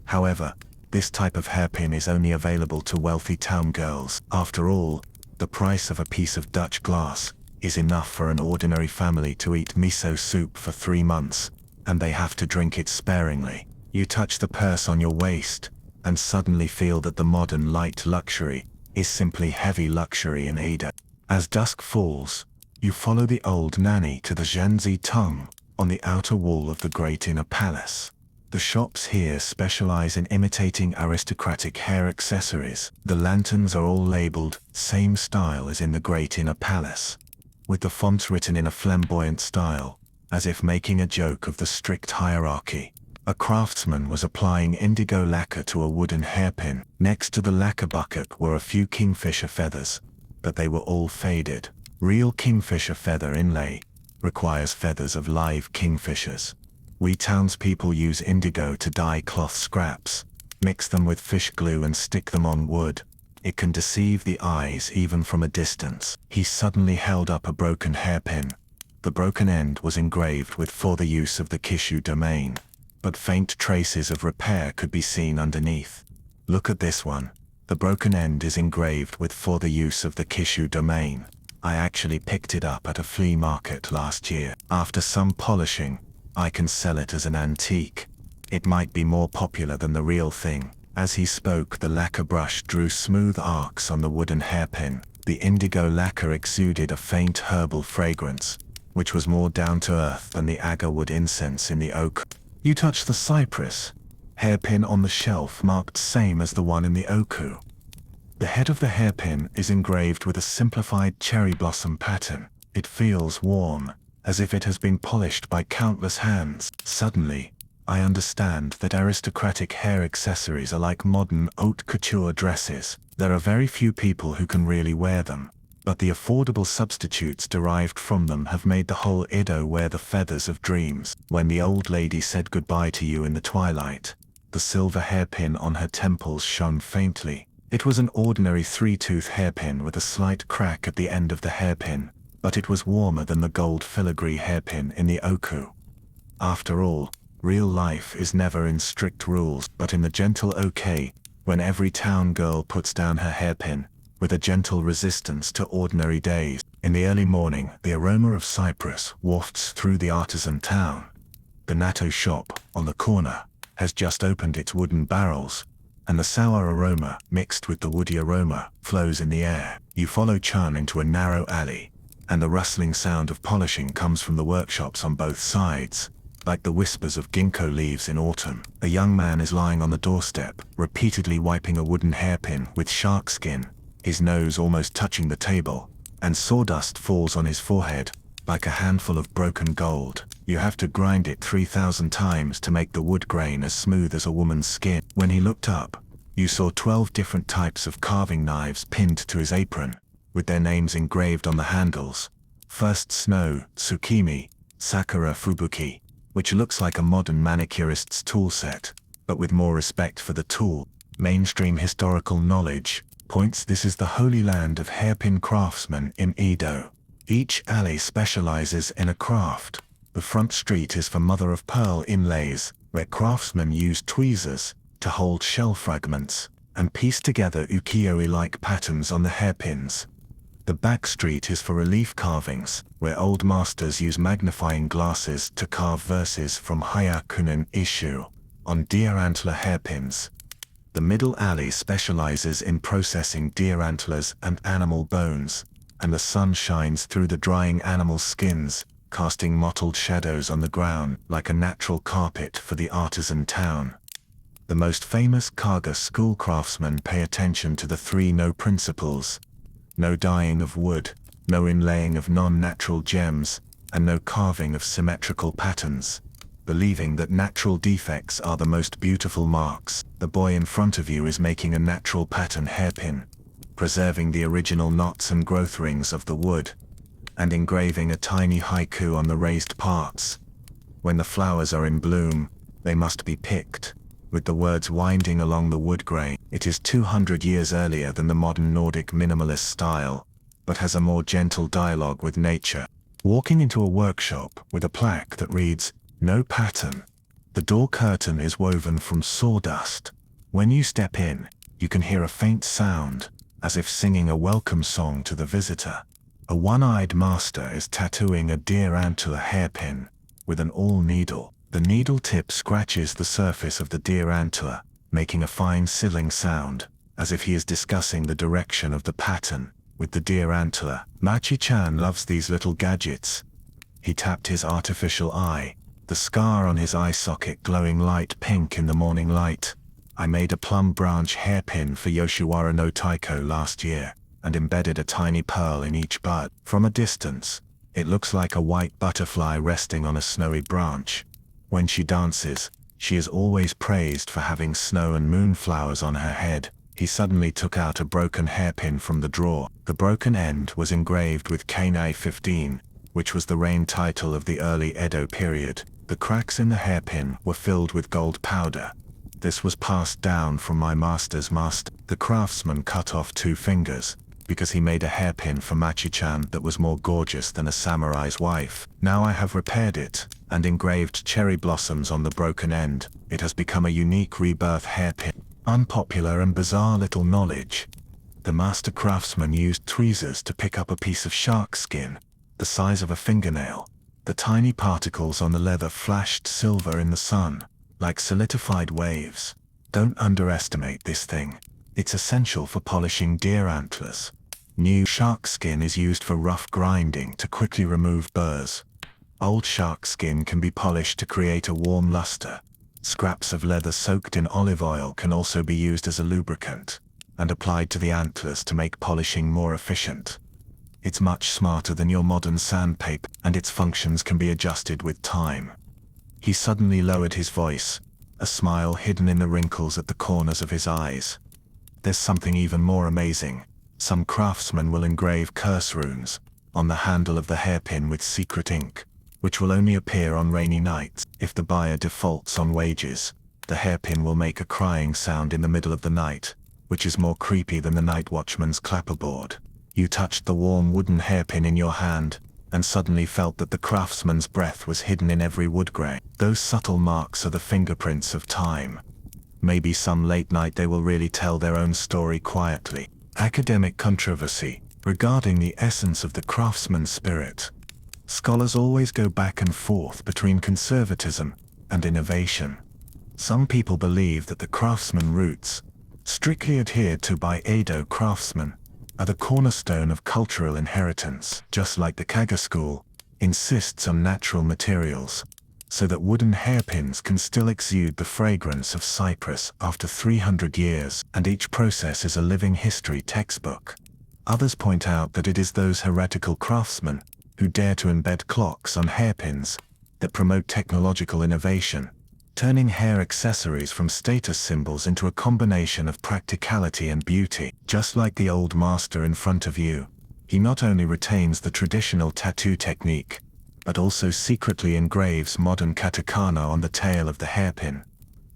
However, this type of hairpin is only available to wealthy town girls. After all, the price of a piece of Dutch glass is enough for an ordinary family to eat miso soup for 3 months, and they have to drink it sparingly. You touch the purse on your waist, and suddenly feel that the modern light luxury is simply heavy luxury in Ada. As dusk falls, you follow the old nanny to the Zhanzi tongue on the outer wall of the Great Inner Palace. The shops here specialize in imitating aristocratic hair accessories. The lanterns are all labeled same style as in the Great Inner Palace, with the fonts written in a flamboyant style, as if making a joke of the strict hierarchy. A craftsman was applying indigo lacquer to a wooden hairpin. Next to the lacquer bucket were a few kingfisher feathers, but they were all faded. Real kingfisher feather inlay requires feathers of live kingfishers. We townspeople use indigo to dye cloth scraps, mix them with fish glue and stick them on wood. It can deceive the eyes even from a distance. He suddenly held up a broken hairpin. The broken end was engraved with "for the use of the Kishu domain," but faint traces of repair could be seen underneath. Look at this one. The broken end is engraved with "for the use of the Kishu domain." I actually picked it up at a flea market last year. After some polishing, I can sell it as an antique. It might be more popular than the real thing. As he spoke, the lacquer brush drew smooth arcs on the wooden hairpin. The indigo lacquer exuded a faint herbal fragrance, which was more down to earth than the agarwood incense in the oak. You touch the cypress hairpin on the shelf marked same as the one in the oku. The head of the hairpin is engraved with a simplified cherry blossom pattern. It feels warm, as if it has been polished by countless hands. Suddenly, I understand that aristocratic hair accessories are like modern haute couture dresses. There are very few people who can really wear them, but the affordable substitutes derived from them have made the whole Edo wear the feathers of dreams. When the old lady said goodbye to you in the twilight, the silver hairpin on her temples shone faintly. It was an ordinary 3-tooth hairpin with a slight crack at the end of the hairpin, but it was warmer than the gold filigree hairpin in the oku. After all, real life is never in strict rules, but in the gentle okay, when every town girl puts down her hairpin, with a gentle resistance to ordinary days. In the early morning, the aroma of cypress wafts through the artisan town. The natto shop, on the corner, has just opened its wooden barrels, and the sour aroma, mixed with the woody aroma, flows in the air. You follow Chun into a narrow alley, and the rustling sound of polishing comes from the workshops on both sides, like the whispers of ginkgo leaves in autumn. A young man is lying on the doorstep, repeatedly wiping a wooden hairpin with shark skin, his nose almost touching the table, and sawdust falls on his forehead, like a handful of broken gold. You have to grind it 3,000 times to make the wood grain as smooth as a woman's skin. When he looked up, you saw 12 different types of carving knives pinned to his apron, with their names engraved on the handles. First Snow, Tsukimi, Sakura Fubuki, which looks like a modern manicurist's tool set. but with more respect for the tool. Mainstream historical knowledge points this is the holy land of hairpin craftsmen in Edo. Each alley specializes in a craft. The front street is for mother-of-pearl inlays, where craftsmen use tweezers to hold shell fragments and piece together ukiyo-e-like patterns on the hairpins. The back street is for relief carvings, where old masters use magnifying glasses to carve verses from Hyakunin Isshu on deer antler hairpins. The middle alley specializes in processing deer antlers and animal bones, and the sun shines through the drying animal skins, casting mottled shadows on the ground like a natural carpet for the artisan town. The most famous Kaga school craftsmen pay attention to the 3 no principles: no dyeing of wood, no inlaying of non-natural gems, and no carving of symmetrical patterns, believing that natural defects are the most beautiful marks. The boy in front of you is making a natural pattern hairpin, preserving the original knots and growth rings of the wood, and engraving a tiny haiku on the raised parts. When the flowers are in bloom, they must be picked, with the words winding along the wood grain. It is 200 years earlier than the modern Nordic minimalist style, but has a more gentle dialogue with nature. Walking into a workshop with a plaque that reads, "No pattern." The door curtain is woven from sawdust. When you step in, you can hear a faint sound, as if singing a welcome song to the visitor. A one-eyed master is tattooing a deer antler hairpin with an awl needle. The needle tip scratches the surface of the deer antler, making a fine sizzling sound, as if he is discussing the direction of the pattern with the deer antler. Machi-chan loves these little gadgets. He tapped his artificial eye, the scar on his eye socket glowing light pink in the morning light. I made a plum branch hairpin for Yoshiwara no Taiko last year, and embedded a tiny pearl in each bud. From a distance, it looks like a white butterfly resting on a snowy branch. When she dances, she is always praised for having snow and moonflowers on her head. He suddenly took out a broken hairpin from the drawer. The broken end was engraved with Kanei 15, which was the reign title of the early Edo period. The cracks in the hairpin were filled with gold powder. This was passed down from my master's master. The craftsman cut off 2 fingers, because he made a hairpin for Machi-chan that was more gorgeous than a samurai's wife. Now I have repaired it, and engraved cherry blossoms on the broken end. It has become a unique rebirth hairpin. Unpopular and bizarre little knowledge. The master craftsman used tweezers to pick up a piece of shark skin, the size of a fingernail. The tiny particles on the leather flashed silver in the sun, like solidified waves. Don't underestimate this thing. It's essential for polishing deer antlers. New shark skin is used for rough grinding to quickly remove burrs. Old shark skin can be polished to create a warm luster. Scraps of leather soaked in olive oil can also be used as a lubricant, and applied to the antlers to make polishing more efficient. It's much smarter than your modern sandpaper, and its functions can be adjusted with time. He suddenly lowered his voice, a smile hidden in the wrinkles at the corners of his eyes. There's something even more amazing. Some craftsmen will engrave curse runes on the handle of the hairpin with secret ink, which will only appear on rainy nights. If the buyer defaults on wages, the hairpin will make a crying sound in the middle of the night, which is more creepy than the night watchman's clapperboard. You touched the warm wooden hairpin in your hand, and suddenly felt that the craftsman's breath was hidden in every wood grain. Those subtle marks are the fingerprints of time. Maybe some late night they will really tell their own story quietly. Academic controversy regarding the essence of the craftsman's spirit. Scholars always go back and forth between conservatism and innovation. Some people believe that the craftsman roots, strictly adhered to by Edo craftsmen, are the cornerstone of cultural inheritance. Just like the Kaga school insists on natural materials, so that wooden hairpins can still exude the fragrance of cypress after 300 years, and each process is a living history textbook. Others point out that it is those heretical craftsmen who dare to embed clocks on hairpins that promote technological innovation, turning hair accessories from status symbols into a combination of practicality and beauty. Just like the old master in front of you, he not only retains the traditional tattoo technique, but also secretly engraves modern katakana on the tail of the hairpin.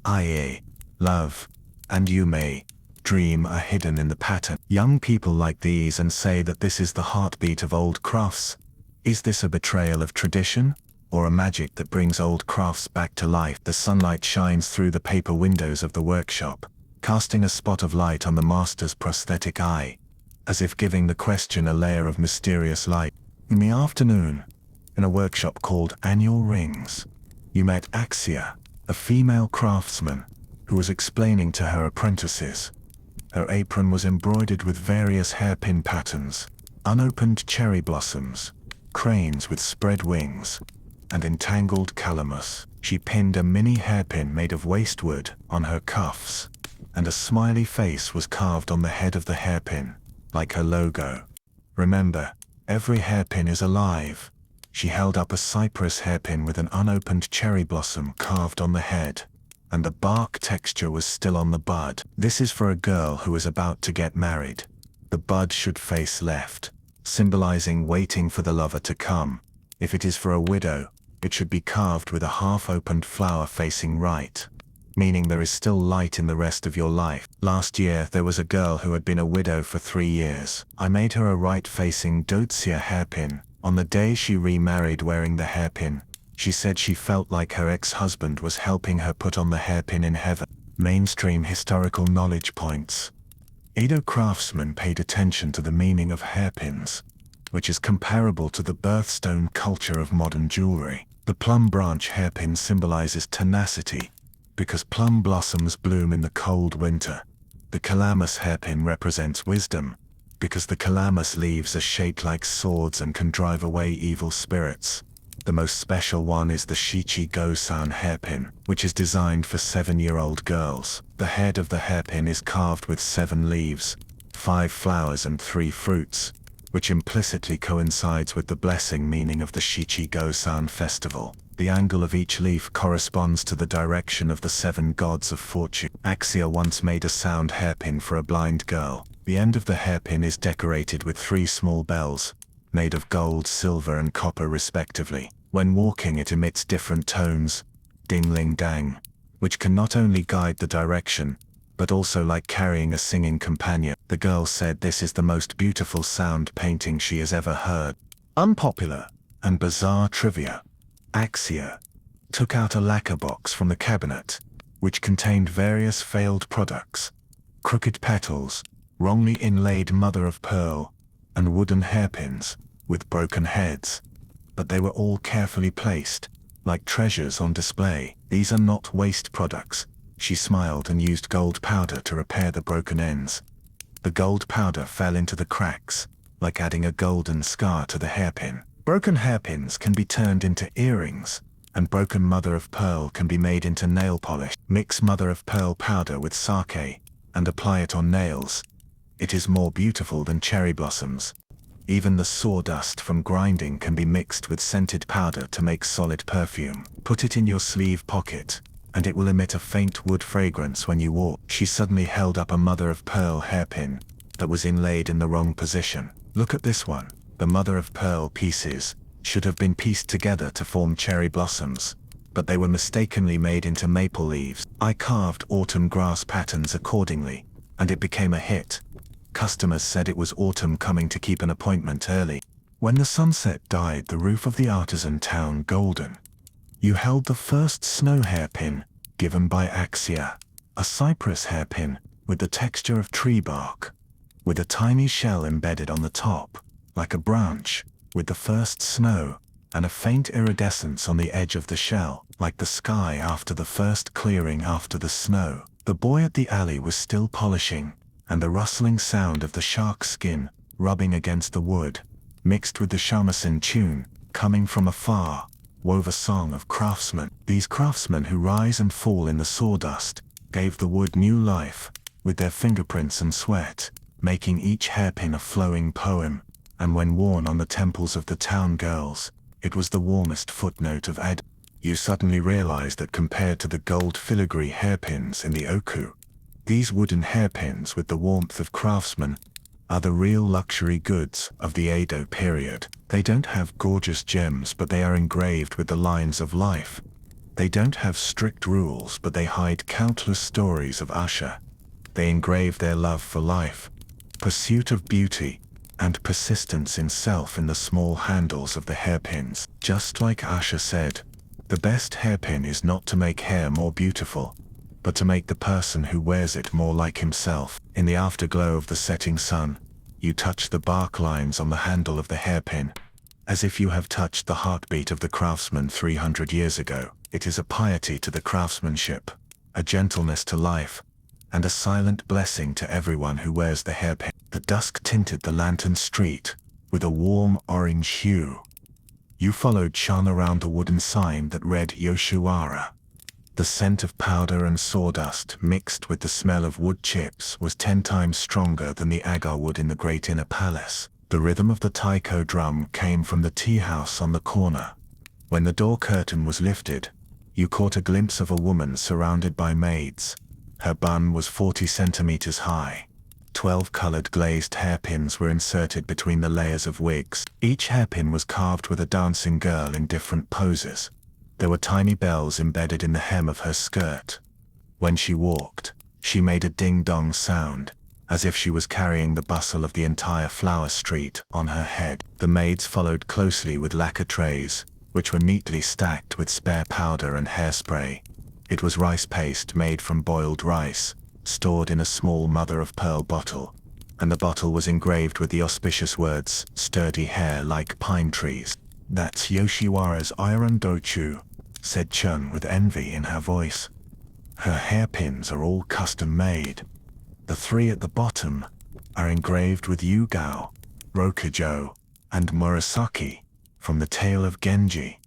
i.e., love, and you may dream are hidden in the pattern. Young people like these and say that this is the heartbeat of old crafts. Is this a betrayal of tradition, or a magic that brings old crafts back to life? The sunlight shines through the paper windows of the workshop, casting a spot of light on the master's prosthetic eye, as if giving the question a layer of mysterious light. In the afternoon, in a workshop called Annual Rings, you met Axia, a female craftsman, who was explaining to her apprentices. Her apron was embroidered with various hairpin patterns, unopened cherry blossoms, cranes with spread wings, and entangled calamus. She pinned a mini hairpin made of waste wood on her cuffs, and a smiley face was carved on the head of the hairpin, like her logo. Remember, every hairpin is alive. She held up a cypress hairpin with an unopened cherry blossom carved on the head, and the bark texture was still on the bud. This is for a girl who is about to get married. The bud should face left, symbolizing waiting for the lover to come. If it is for a widow, it should be carved with a half-opened flower facing right, meaning there is still light in the rest of your life. Last year, there was a girl who had been a widow for 3 years. I made her a right-facing dotsier hairpin. On the day she remarried wearing the hairpin, she said she felt like her ex-husband was helping her put on the hairpin in heaven. Mainstream historical knowledge points. Edo craftsmen paid attention to the meaning of hairpins, which is comparable to the birthstone culture of modern jewelry. The plum branch hairpin symbolizes tenacity, because plum blossoms bloom in the cold winter. The calamus hairpin represents wisdom, because the calamus leaves are shaped like swords and can drive away evil spirits. The most special one is the Shichi-go-san hairpin, which is designed for 7-year-old girls. The head of the hairpin is carved with 7 leaves, 5 flowers and 3 fruits, which implicitly coincides with the blessing meaning of the Shichi-go-san festival. The angle of each leaf corresponds to the direction of the 7 gods of fortune. Axia once made a sound hairpin for a blind girl. The end of the hairpin is decorated with 3 small bells, made of gold, silver and copper respectively. When walking it emits different tones, ding-ling-dang, which can not only guide the direction, but also like carrying a singing companion. The girl said this is the most beautiful sound painting she has ever heard. Unpopular and bizarre trivia. Axia took out a lacquer box from the cabinet, which contained various failed products, crooked petals, wrongly inlaid mother-of-pearl, and wooden hairpins with broken heads, but they were all carefully placed, like treasures on display. These are not waste products. She smiled and used gold powder to repair the broken ends. The gold powder fell into the cracks, like adding a golden scar to the hairpin. Broken hairpins can be turned into earrings, and broken mother-of-pearl can be made into nail polish. Mix mother-of-pearl powder with sake, and apply it on nails. It is more beautiful than cherry blossoms. Even the sawdust from grinding can be mixed with scented powder to make solid perfume. Put it in your sleeve pocket, and it will emit a faint wood fragrance when you walk. She suddenly held up a mother-of-pearl hairpin that was inlaid in the wrong position. Look at this one. The mother-of-pearl pieces should have been pieced together to form cherry blossoms, but they were mistakenly made into maple leaves. I carved autumn grass patterns accordingly, and it became a hit. Customers said it was autumn coming to keep an appointment early. When the sunset dyed the roof of the artisan town golden, you held the first snow hairpin, given by Axia, a cypress hairpin with the texture of tree bark, with a tiny shell embedded on the top, like a branch, with the first snow, and a faint iridescence on the edge of the shell, like the sky after the first clearing after the snow. The boy at the alley was still polishing, and the rustling sound of the shark's skin rubbing against the wood, mixed with the shamisen tune, coming from afar, wove a song of craftsmen. These craftsmen who rise and fall in the sawdust, gave the wood new life, with their fingerprints and sweat, making each hairpin a flowing poem, and when worn on the temples of the town girls, it was the warmest footnote of Ed. You suddenly realize that compared to the gold filigree hairpins in the oku, these wooden hairpins with the warmth of craftsmen are the real luxury goods of the Edo period. They don't have gorgeous gems, but they are engraved with the lines of life, They don't have strict rules, but they hide countless stories of Usher. They engrave their love for life, pursuit of beauty, and persistence in self in the small handles of the hairpins. Just like Usher said, the best hairpin is not to make hair more beautiful, but to make the person who wears it more like himself. In the afterglow of the setting sun, you touch the bark lines on the handle of the hairpin, as if you have touched the heartbeat of the craftsman 300 years ago. It is a piety to the craftsmanship, a gentleness to life, and a silent blessing to everyone who wears the hairpin. The dusk tinted the lantern street with a warm orange hue. You followed Chun around the wooden sign that read Yoshiwara. The scent of powder and sawdust mixed with the smell of wood chips was 10 times stronger than the agar wood in the great inner palace. The rhythm of the taiko drum came from the tea house on the corner. When the door curtain was lifted, you caught a glimpse of a woman surrounded by maids. Her bun was 40 centimeters high. 12 colored glazed hairpins were inserted between the layers of wigs. Each hairpin was carved with a dancing girl in different poses. There were tiny bells embedded in the hem of her skirt. When she walked, she made a ding-dong sound, as if she was carrying the bustle of the entire flower street on her head. The maids followed closely with lacquer trays, which were neatly stacked with spare powder and hairspray. It was rice paste made from boiled rice, stored in a small mother-of-pearl bottle, and the bottle was engraved with the auspicious words, "Sturdy hair like pine trees." "That's Yoshiwara's iron dochu," said Chun with envy in her voice. "Her hairpins are all custom-made. The 3 at the bottom are engraved with Yugao, Rokujo, and Murasaki from the tale of Genji.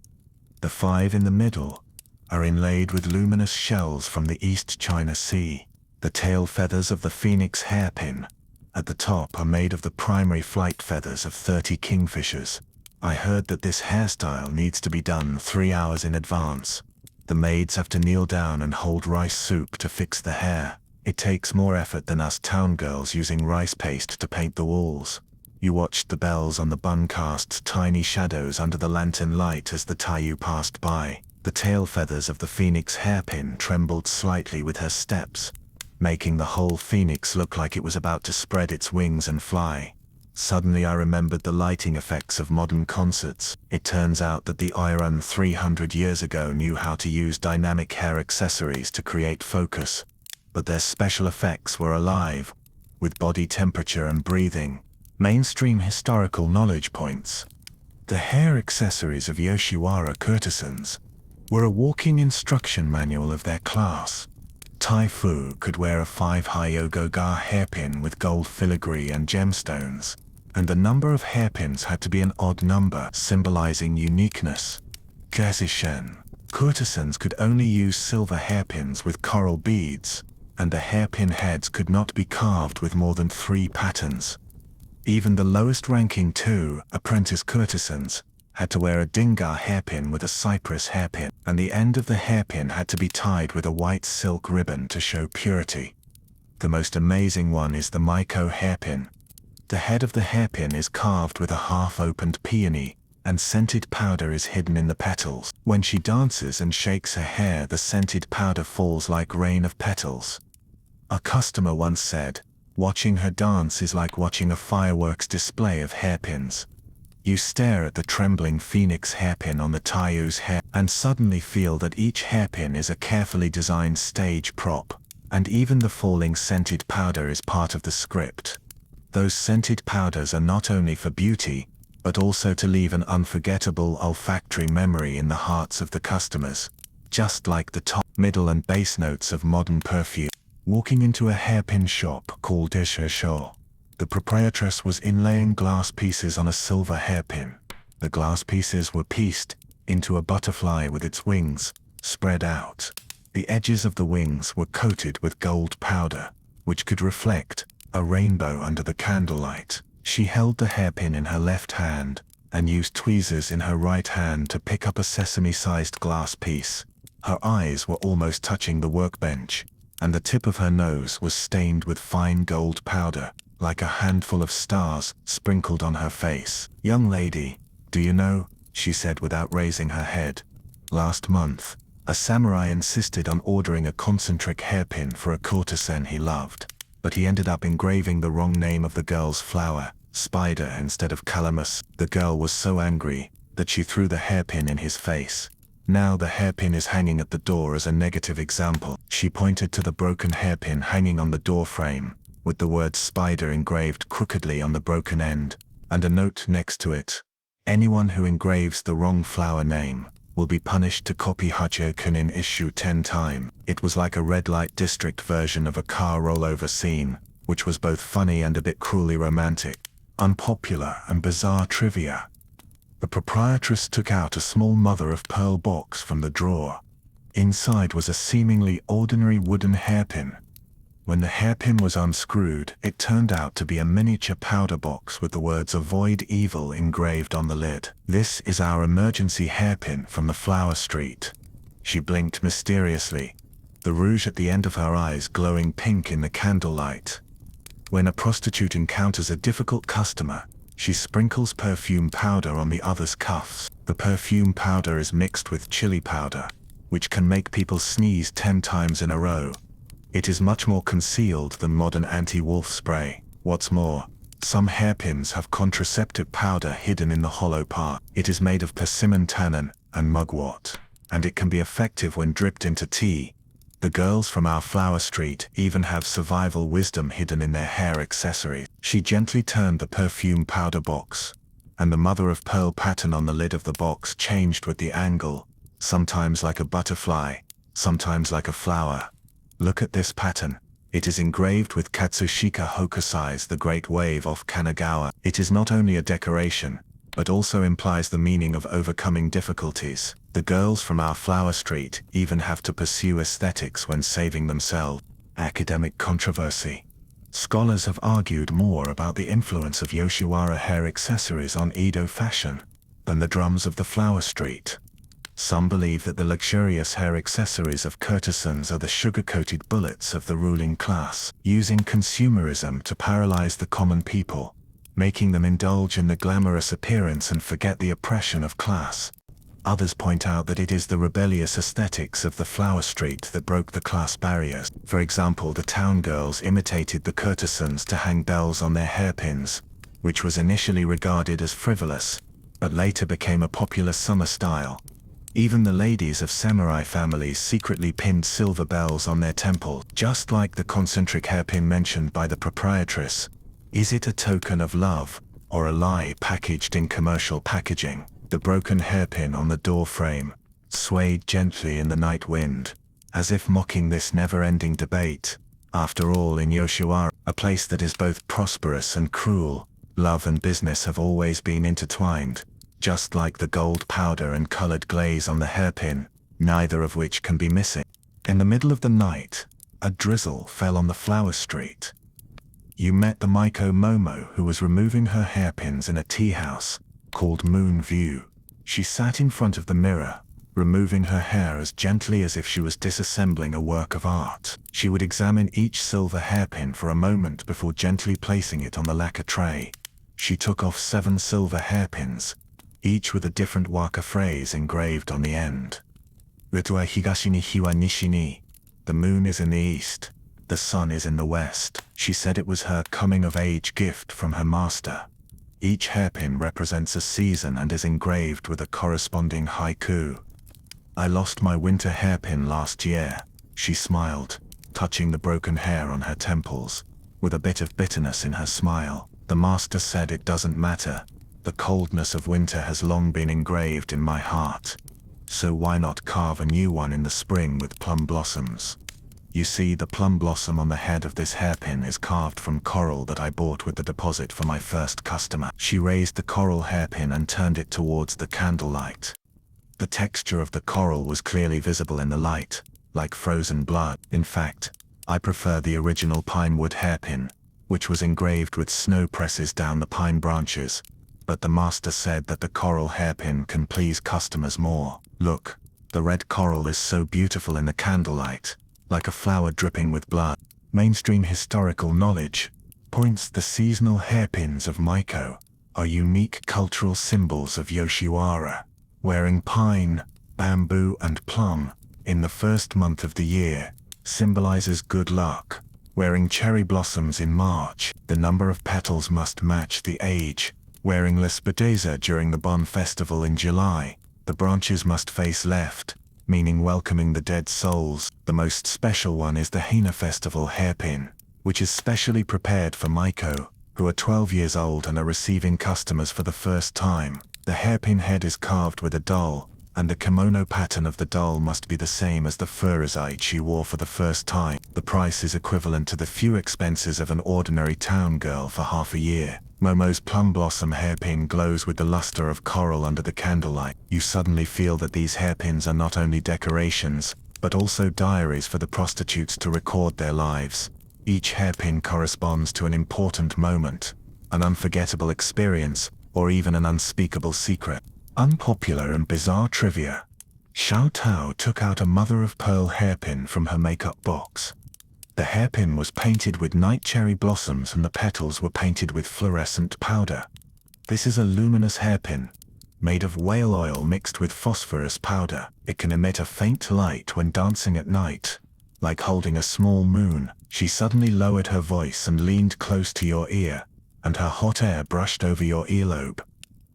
The 5 in the middle are inlaid with luminous shells from the East China Sea. The tail feathers of the phoenix hairpin at the top are made of the primary flight feathers of 30 kingfishers. I heard that this hairstyle needs to be done 3 hours in advance. The maids have to kneel down and hold rice soup to fix the hair. It takes more effort than us town girls using rice paste to paint the walls." You watched the bells on the bun cast tiny shadows under the lantern light as the Taiyu passed by. The tail feathers of the phoenix hairpin trembled slightly with her steps, making the whole phoenix look like it was about to spread its wings and fly. Suddenly I remembered the lighting effects of modern concerts. It turns out that the Iran 300 years ago knew how to use dynamic hair accessories to create focus, but their special effects were alive, with body temperature and breathing. Mainstream historical knowledge points. The hair accessories of Yoshiwara courtesans were a walking instruction manual of their class. Tai Fu could wear a 5-Hyogoga hairpin with gold filigree and gemstones, and the number of hairpins had to be an odd number, symbolizing uniqueness. Gazishen courtesans could only use silver hairpins with coral beads, and the hairpin heads could not be carved with more than 3 patterns. Even the lowest-ranking 2 apprentice courtesans had to wear a dinga hairpin with a cypress hairpin, and the end of the hairpin had to be tied with a white silk ribbon to show purity. The most amazing one is the Maiko hairpin. The head of the hairpin is carved with a half-opened peony, and scented powder is hidden in the petals. When she dances and shakes her hair, the scented powder falls like rain of petals. A customer once said, "Watching her dance is like watching a fireworks display of hairpins." You stare at the trembling phoenix hairpin on the Taiyu's hair, and suddenly feel that each hairpin is a carefully designed stage prop, and even the falling scented powder is part of the script. Those scented powders are not only for beauty, but also to leave an unforgettable olfactory memory in the hearts of the customers, just like the top, middle and base notes of modern perfume. Walking into a hairpin shop called Deshershaw, the proprietress was inlaying glass pieces on a silver hairpin. The glass pieces were pieced into a butterfly with its wings spread out. The edges of the wings were coated with gold powder, which could reflect a rainbow under the candlelight. She held the hairpin in her left hand and used tweezers in her right hand to pick up a sesame-sized glass piece. Her eyes were almost touching the workbench, and the tip of her nose was stained with fine gold powder, like a handful of stars sprinkled on her face. "Young lady, do you know," she said without raising her head, "last month, A samurai insisted on ordering a concentric hairpin for a courtesan he loved, but he ended up engraving the wrong name of the girl's flower, Spider, instead of Calamus. The girl was so angry that she threw the hairpin in his face. Now the hairpin is hanging at the door as a negative example. She pointed to the broken hairpin hanging on the door frame, with the word Spider engraved crookedly on the broken end, and a note next to it. Anyone who engraves the wrong flower name will be punished to copy Hairpin in issue 10 times. It was like a red light district version of a car rollover scene, which was both funny and a bit cruelly romantic. Unpopular and bizarre trivia. The proprietress took out a small mother-of-pearl box from the drawer. Inside was a seemingly ordinary wooden hairpin. When the hairpin was unscrewed, it turned out to be a miniature powder box with the words "Avoid Evil" engraved on the lid. "This is our emergency hairpin from the Flower Street." She blinked mysteriously, the rouge at the end of her eyes glowing pink in the candlelight. When a prostitute encounters a difficult customer, she sprinkles perfume powder on the other's cuffs. The perfume powder is mixed with chili powder, which can make people sneeze 10 times in a row. It is much more concealed than modern anti-wolf spray. What's more, some hairpins have contraceptive powder hidden in the hollow part. It is made of persimmon tannin and mugwort, and it can be effective when dripped into tea. The girls from our Flower Street even have survival wisdom hidden in their hair accessories. She gently turned the perfume powder box, and the mother-of-pearl pattern on the lid of the box changed with the angle, sometimes like a butterfly, sometimes like a flower. Look at this pattern. It is engraved with Katsushika Hokusai's The Great Wave off Kanagawa. It is not only a decoration, but also implies the meaning of overcoming difficulties. The girls from our Flower Street even have to pursue aesthetics when saving themselves. Academic controversy. Scholars have argued more about the influence of Yoshiwara hair accessories on Edo fashion than the drums of the Flower Street. Some believe that the luxurious hair accessories of courtesans are the sugar-coated bullets of the ruling class, using consumerism to paralyze the common people, making them indulge in the glamorous appearance and forget the oppression of class. Others point out that it is the rebellious aesthetics of the Flower Street that broke the class barriers. For example, the town girls imitated the courtesans to hang bells on their hairpins, which was initially regarded as frivolous, but later became a popular summer style. Even the ladies of samurai families secretly pinned silver bells on their temples, just like the concentric hairpin mentioned by the proprietress. Is it a token of love, or a lie packaged in commercial packaging? The broken hairpin on the door frame swayed gently in the night wind, as if mocking this never-ending debate. After all, in Yoshiwara, a place that is both prosperous and cruel, love and business have always been intertwined, just like the gold powder and colored glaze on the hairpin, neither of which can be missing. In the middle of the night, a drizzle fell on the Flower Street. You met the Maiko Momo, who was removing her hairpins in a tea house called Moon View. She sat in front of the mirror, removing her hair as gently as if she was disassembling a work of art. She would examine each silver hairpin for a moment before gently placing it on the lacquer tray. She took off 7 silver hairpins, each with a different waka phrase engraved on the end. Utu wa higashi ni, hi wa nishi ni. The moon is in the east, the sun is in the west. She said it was her coming-of-age gift from her master. Each hairpin represents a season and is engraved with a corresponding haiku. I lost my winter hairpin last year, she smiled, touching the broken hair on her temples, with a bit of bitterness in her smile. The master said it doesn't matter. The coldness of winter has long been engraved in my heart. So why not carve a new one in the spring with plum blossoms? You see, the plum blossom on the head of this hairpin is carved from coral that I bought with the deposit for my first customer. She raised the coral hairpin and turned it towards the candlelight. The texture of the coral was clearly visible in the light, like frozen blood. In fact, I prefer the original pine wood hairpin, which was engraved with snow presses down the pine branches, but the master said that the coral hairpin can please customers more. Look, the red coral is so beautiful in the candlelight, like a flower dripping with blood. Mainstream historical knowledge points the seasonal hairpins of Maiko are unique cultural symbols of Yoshiwara. Wearing pine, bamboo and plum, in the first month of the year, symbolizes good luck. Wearing cherry blossoms in March, the number of petals must match the age. Wearing l'espedeza during the Bon festival in July, the branches must face left, meaning welcoming the dead souls. The most special one is the henna festival hairpin, which is specially prepared for Maiko, who are 12 years old and are receiving customers for the first time. The hairpin head is carved with a doll, and the kimono pattern of the doll must be the same as the furizite she wore for the first time. The price is equivalent to the few expenses of an ordinary town girl for half a year. Momo's plum blossom hairpin glows with the luster of coral under the candlelight. You suddenly feel that these hairpins are not only decorations, but also diaries for the prostitutes to record their lives. Each hairpin corresponds to an important moment, an unforgettable experience, or even an unspeakable secret. Unpopular and bizarre trivia. Xiao Tao took out a mother-of-pearl hairpin from her makeup box. The hairpin was painted with night cherry blossoms and the petals were painted with fluorescent powder. This is a luminous hairpin, made of whale oil mixed with phosphorus powder. It can emit a faint light when dancing at night, like holding a small moon. She suddenly lowered her voice and leaned close to your ear, and her hot air brushed over your earlobe.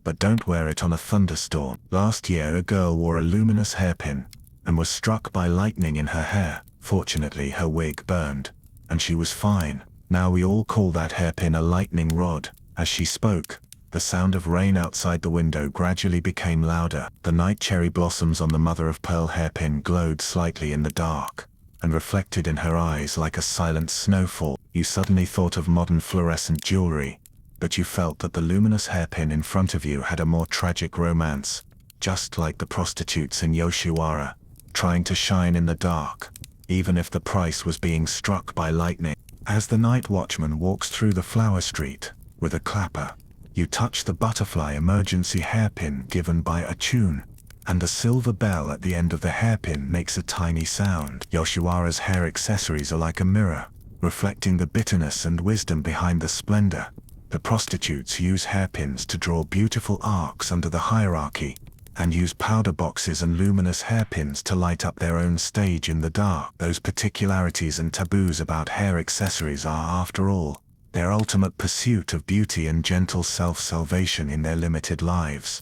But don't wear it on a thunderstorm. Last year a girl wore a luminous hairpin, and was struck by lightning in her hair. Fortunately her wig burned, and she was fine. Now we all call that hairpin a lightning rod. As she spoke, the sound of rain outside the window gradually became louder. The night cherry blossoms on the mother-of-pearl hairpin glowed slightly in the dark, and reflected in her eyes like a silent snowfall. You suddenly thought of modern fluorescent jewelry, but you felt that the luminous hairpin in front of you had a more tragic romance, just like the prostitutes in Yoshiwara, trying to shine in the dark, even if the price was being struck by lightning. As the night watchman walks through the flower street, with a clapper, you touch the butterfly emergency hairpin given by a tune, and a silver bell at the end of the hairpin makes a tiny sound. Yoshiwara's hair accessories are like a mirror, reflecting the bitterness and wisdom behind the splendor. The prostitutes use hairpins to draw beautiful arcs under the hierarchy, and use powder boxes and luminous hairpins to light up their own stage in the dark. Those particularities and taboos about hair accessories are, after all, their ultimate pursuit of beauty and gentle self-salvation in their limited lives.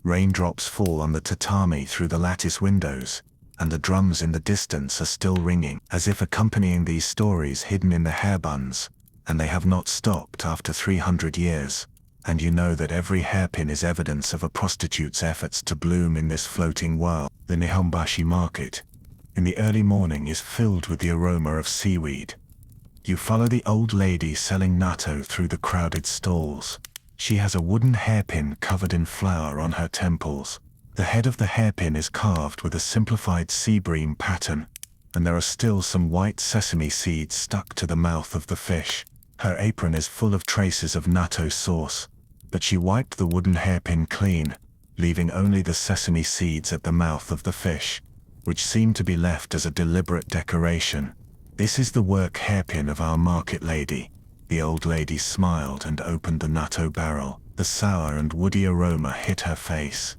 Raindrops fall on the tatami through the lattice windows, and the drums in the distance are still ringing, as if accompanying these stories hidden in the hair buns. And they have not stopped after 300 years, and you know that every hairpin is evidence of a prostitute's efforts to bloom in this floating world. The Nihonbashi market, in the early morning, is filled with the aroma of seaweed. You follow the old lady selling natto through the crowded stalls. She has a wooden hairpin covered in flour on her temples. The head of the hairpin is carved with a simplified sea bream pattern, and there are still some white sesame seeds stuck to the mouth of the fish. Her apron is full of traces of natto sauce, but she wiped the wooden hairpin clean, leaving only the sesame seeds at the mouth of the fish, which seem to be left as a deliberate decoration. This is the work hairpin of our market lady. The old lady smiled and opened the natto barrel. The sour and woody aroma hit her face.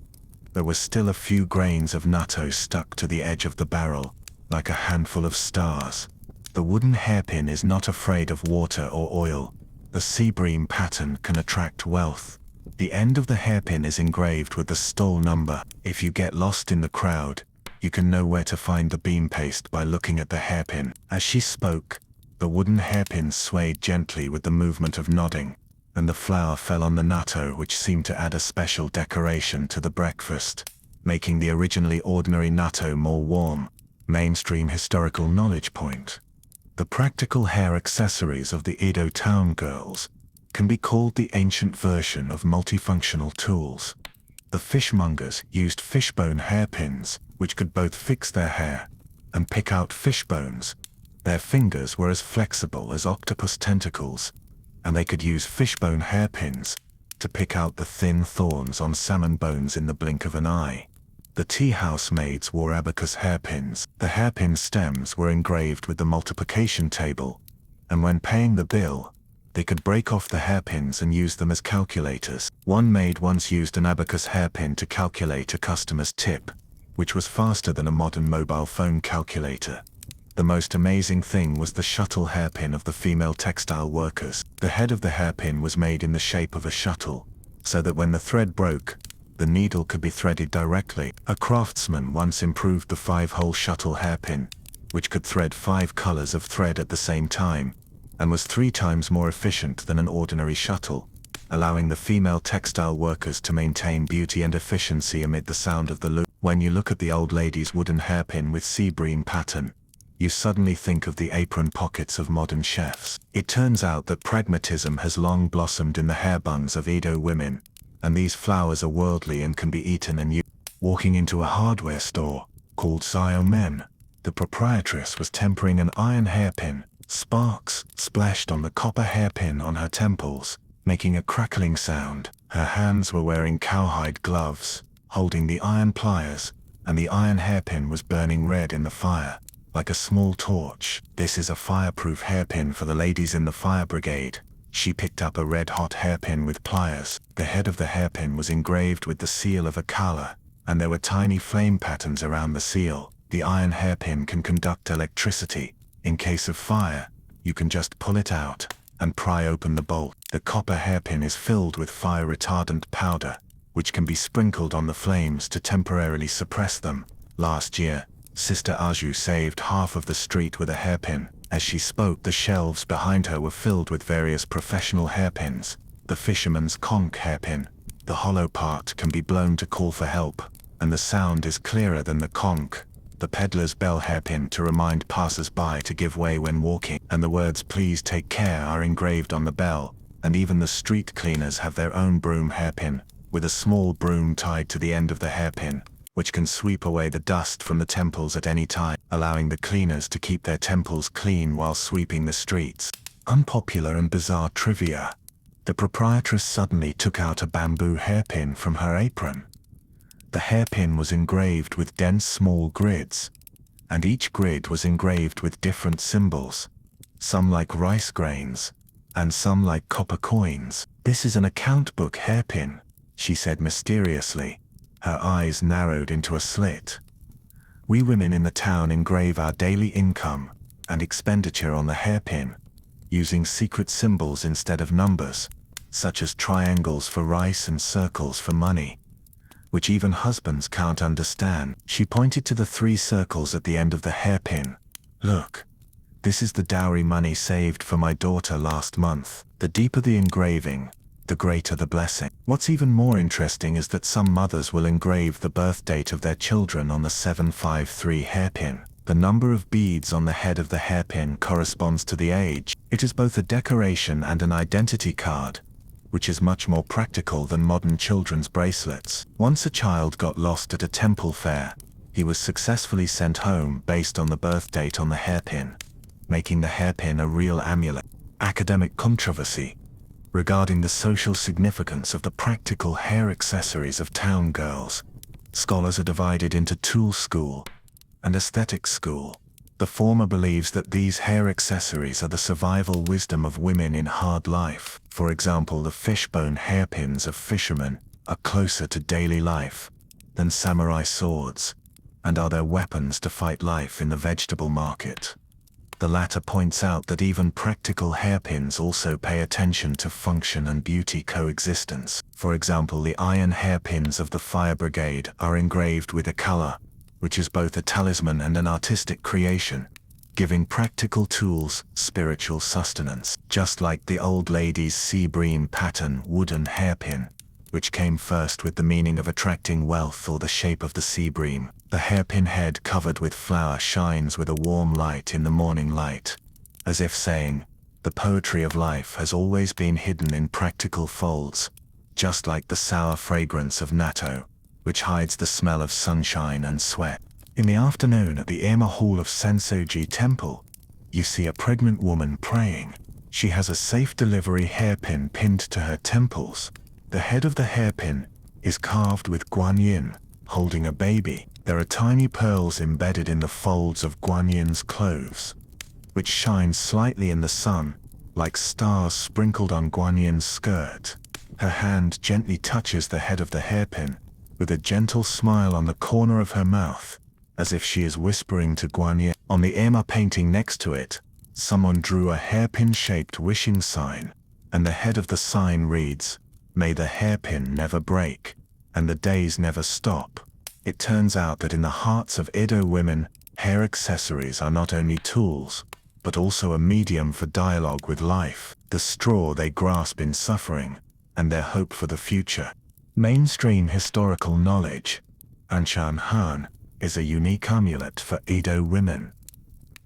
There were still a few grains of natto stuck to the edge of the barrel, like a handful of stars. The wooden hairpin is not afraid of water or oil. The sea bream pattern can attract wealth. The end of the hairpin is engraved with the stall number. If you get lost in the crowd, you can know where to find the bean paste by looking at the hairpin. As she spoke, the wooden hairpin swayed gently with the movement of nodding, and the flour fell on the natto, which seemed to add a special decoration to the breakfast, making the originally ordinary natto more warm. Mainstream historical knowledge point. The practical hair accessories of the Edo town girls can be called the ancient version of multifunctional tools. The fishmongers used fishbone hairpins, which could both fix their hair and pick out fish bones. Their fingers were as flexible as octopus tentacles, and they could use fishbone hairpins to pick out the thin thorns on salmon bones in the blink of an eye. The tea house maids wore abacus hairpins. The hairpin stems were engraved with the multiplication table, and when paying the bill, they could break off the hairpins and use them as calculators. One maid once used an abacus hairpin to calculate a customer's tip. which was faster than a modern mobile phone calculator. The most amazing thing was the shuttle hairpin of the female textile workers. The head of the hairpin was made in the shape of a shuttle, so that when the thread broke, the needle could be threaded directly. A craftsman once improved the 5-hole shuttle hairpin, which could thread 5 colors of thread at the same time, and was 3 times more efficient than an ordinary shuttle, allowing the female textile workers to maintain beauty and efficiency amid the sound of the loom. When you look at the old lady's wooden hairpin with sea bream pattern, you suddenly think of the apron pockets of modern chefs. It turns out that pragmatism has long blossomed in the hair buns of Edo women, and these flowers are worldly and can be eaten and used. Walking into a hardware store, called Sayo Men, the proprietress was tempering an iron hairpin. Sparks splashed on the copper hairpin on her temples, making a crackling sound. Her hands were wearing cowhide gloves, holding the iron pliers, and the iron hairpin was burning red in the fire, like a small torch. "This is a fireproof hairpin for the ladies in the fire brigade." She picked up a red-hot hairpin with pliers. The head of the hairpin was engraved with the seal of Akala, and there were tiny flame patterns around the seal. The iron hairpin can conduct electricity. In case of fire, you can just pull it out and pry open the bolt. The copper hairpin is filled with fire-retardant powder, which can be sprinkled on the flames to temporarily suppress them. Last year, Sister Aju saved half of the street with a hairpin. As she spoke, the shelves behind her were filled with various professional hairpins. The fisherman's conch hairpin. The hollow part can be blown to call for help, and the sound is clearer than the conch. The peddler's bell hairpin to remind passers-by to give way when walking, and the words "Please take care" are engraved on the bell. And even the street cleaners have their own broom hairpin, with a small broom tied to the end of the hairpin, which can sweep away the dust from the temples at any time, allowing the cleaners to keep their temples clean while sweeping the streets. Unpopular and bizarre trivia. The proprietress suddenly took out a bamboo hairpin from her apron. The hairpin was engraved with dense small grids, and each grid was engraved with different symbols, some like rice grains, and some like copper coins. "This is an account book hairpin," she said mysteriously. Her eyes narrowed into a slit. "We women in the town engrave our daily income and expenditure on the hairpin, using secret symbols instead of numbers, such as triangles for rice and circles for money, which even husbands can't understand." She pointed to the 3 circles at the end of the hairpin. "Look, this is the dowry money saved for my daughter last month." The deeper the engraving, the greater the blessing. What's even more interesting is that some mothers will engrave the birth date of their children on the 753 hairpin. The number of beads on the head of the hairpin corresponds to the age. It is both a decoration and an identity card, which is much more practical than modern children's bracelets. Once a child got lost at a temple fair, he was successfully sent home based on the birth date on the hairpin, making the hairpin a real amulet. Academic controversy regarding the social significance of the practical hair accessories of town girls. Scholars are divided into tool school and aesthetic school. The former believes that these hair accessories are the survival wisdom of women in hard life. For example, the fishbone hairpins of fishermen are closer to daily life than samurai swords, and are their weapons to fight life in the vegetable market. The latter points out that even practical hairpins also pay attention to function and beauty coexistence. For example, the iron hairpins of the fire brigade are engraved with Akala, which is both a talisman and an artistic creation, giving practical tools spiritual sustenance. Just like the old lady's sea bream pattern wooden hairpin, which came first with the meaning of attracting wealth or the shape of the sea bream, the hairpin head covered with flour shines with a warm light in the morning light, as if saying, the poetry of life has always been hidden in practical folds, just like the sour fragrance of natto, which hides the smell of sunshine and sweat. In the afternoon at the Ema Hall of Sensoji Temple, you see a pregnant woman praying. She has a safe delivery hairpin pinned to her temples. The head of the hairpin is carved with Guanyin, holding a baby. There are tiny pearls embedded in the folds of Guanyin's clothes, which shine slightly in the sun, like stars sprinkled on Guanyin's skirt. Her hand gently touches the head of the hairpin, with a gentle smile on the corner of her mouth, as if she is whispering to Guan Yin. On the Emma painting next to it, someone drew a hairpin-shaped wishing sign, and the head of the sign reads, "May the hairpin never break, and the days never stop." It turns out that in the hearts of Edo women, hair accessories are not only tools, but also a medium for dialogue with life, the straw they grasp in suffering, and their hope for the future. Mainstream historical knowledge, Anshan Han, is a unique amulet for Edo women.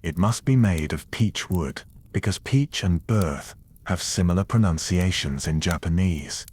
It must be made of peach wood, because peach and birth have similar pronunciations in Japanese.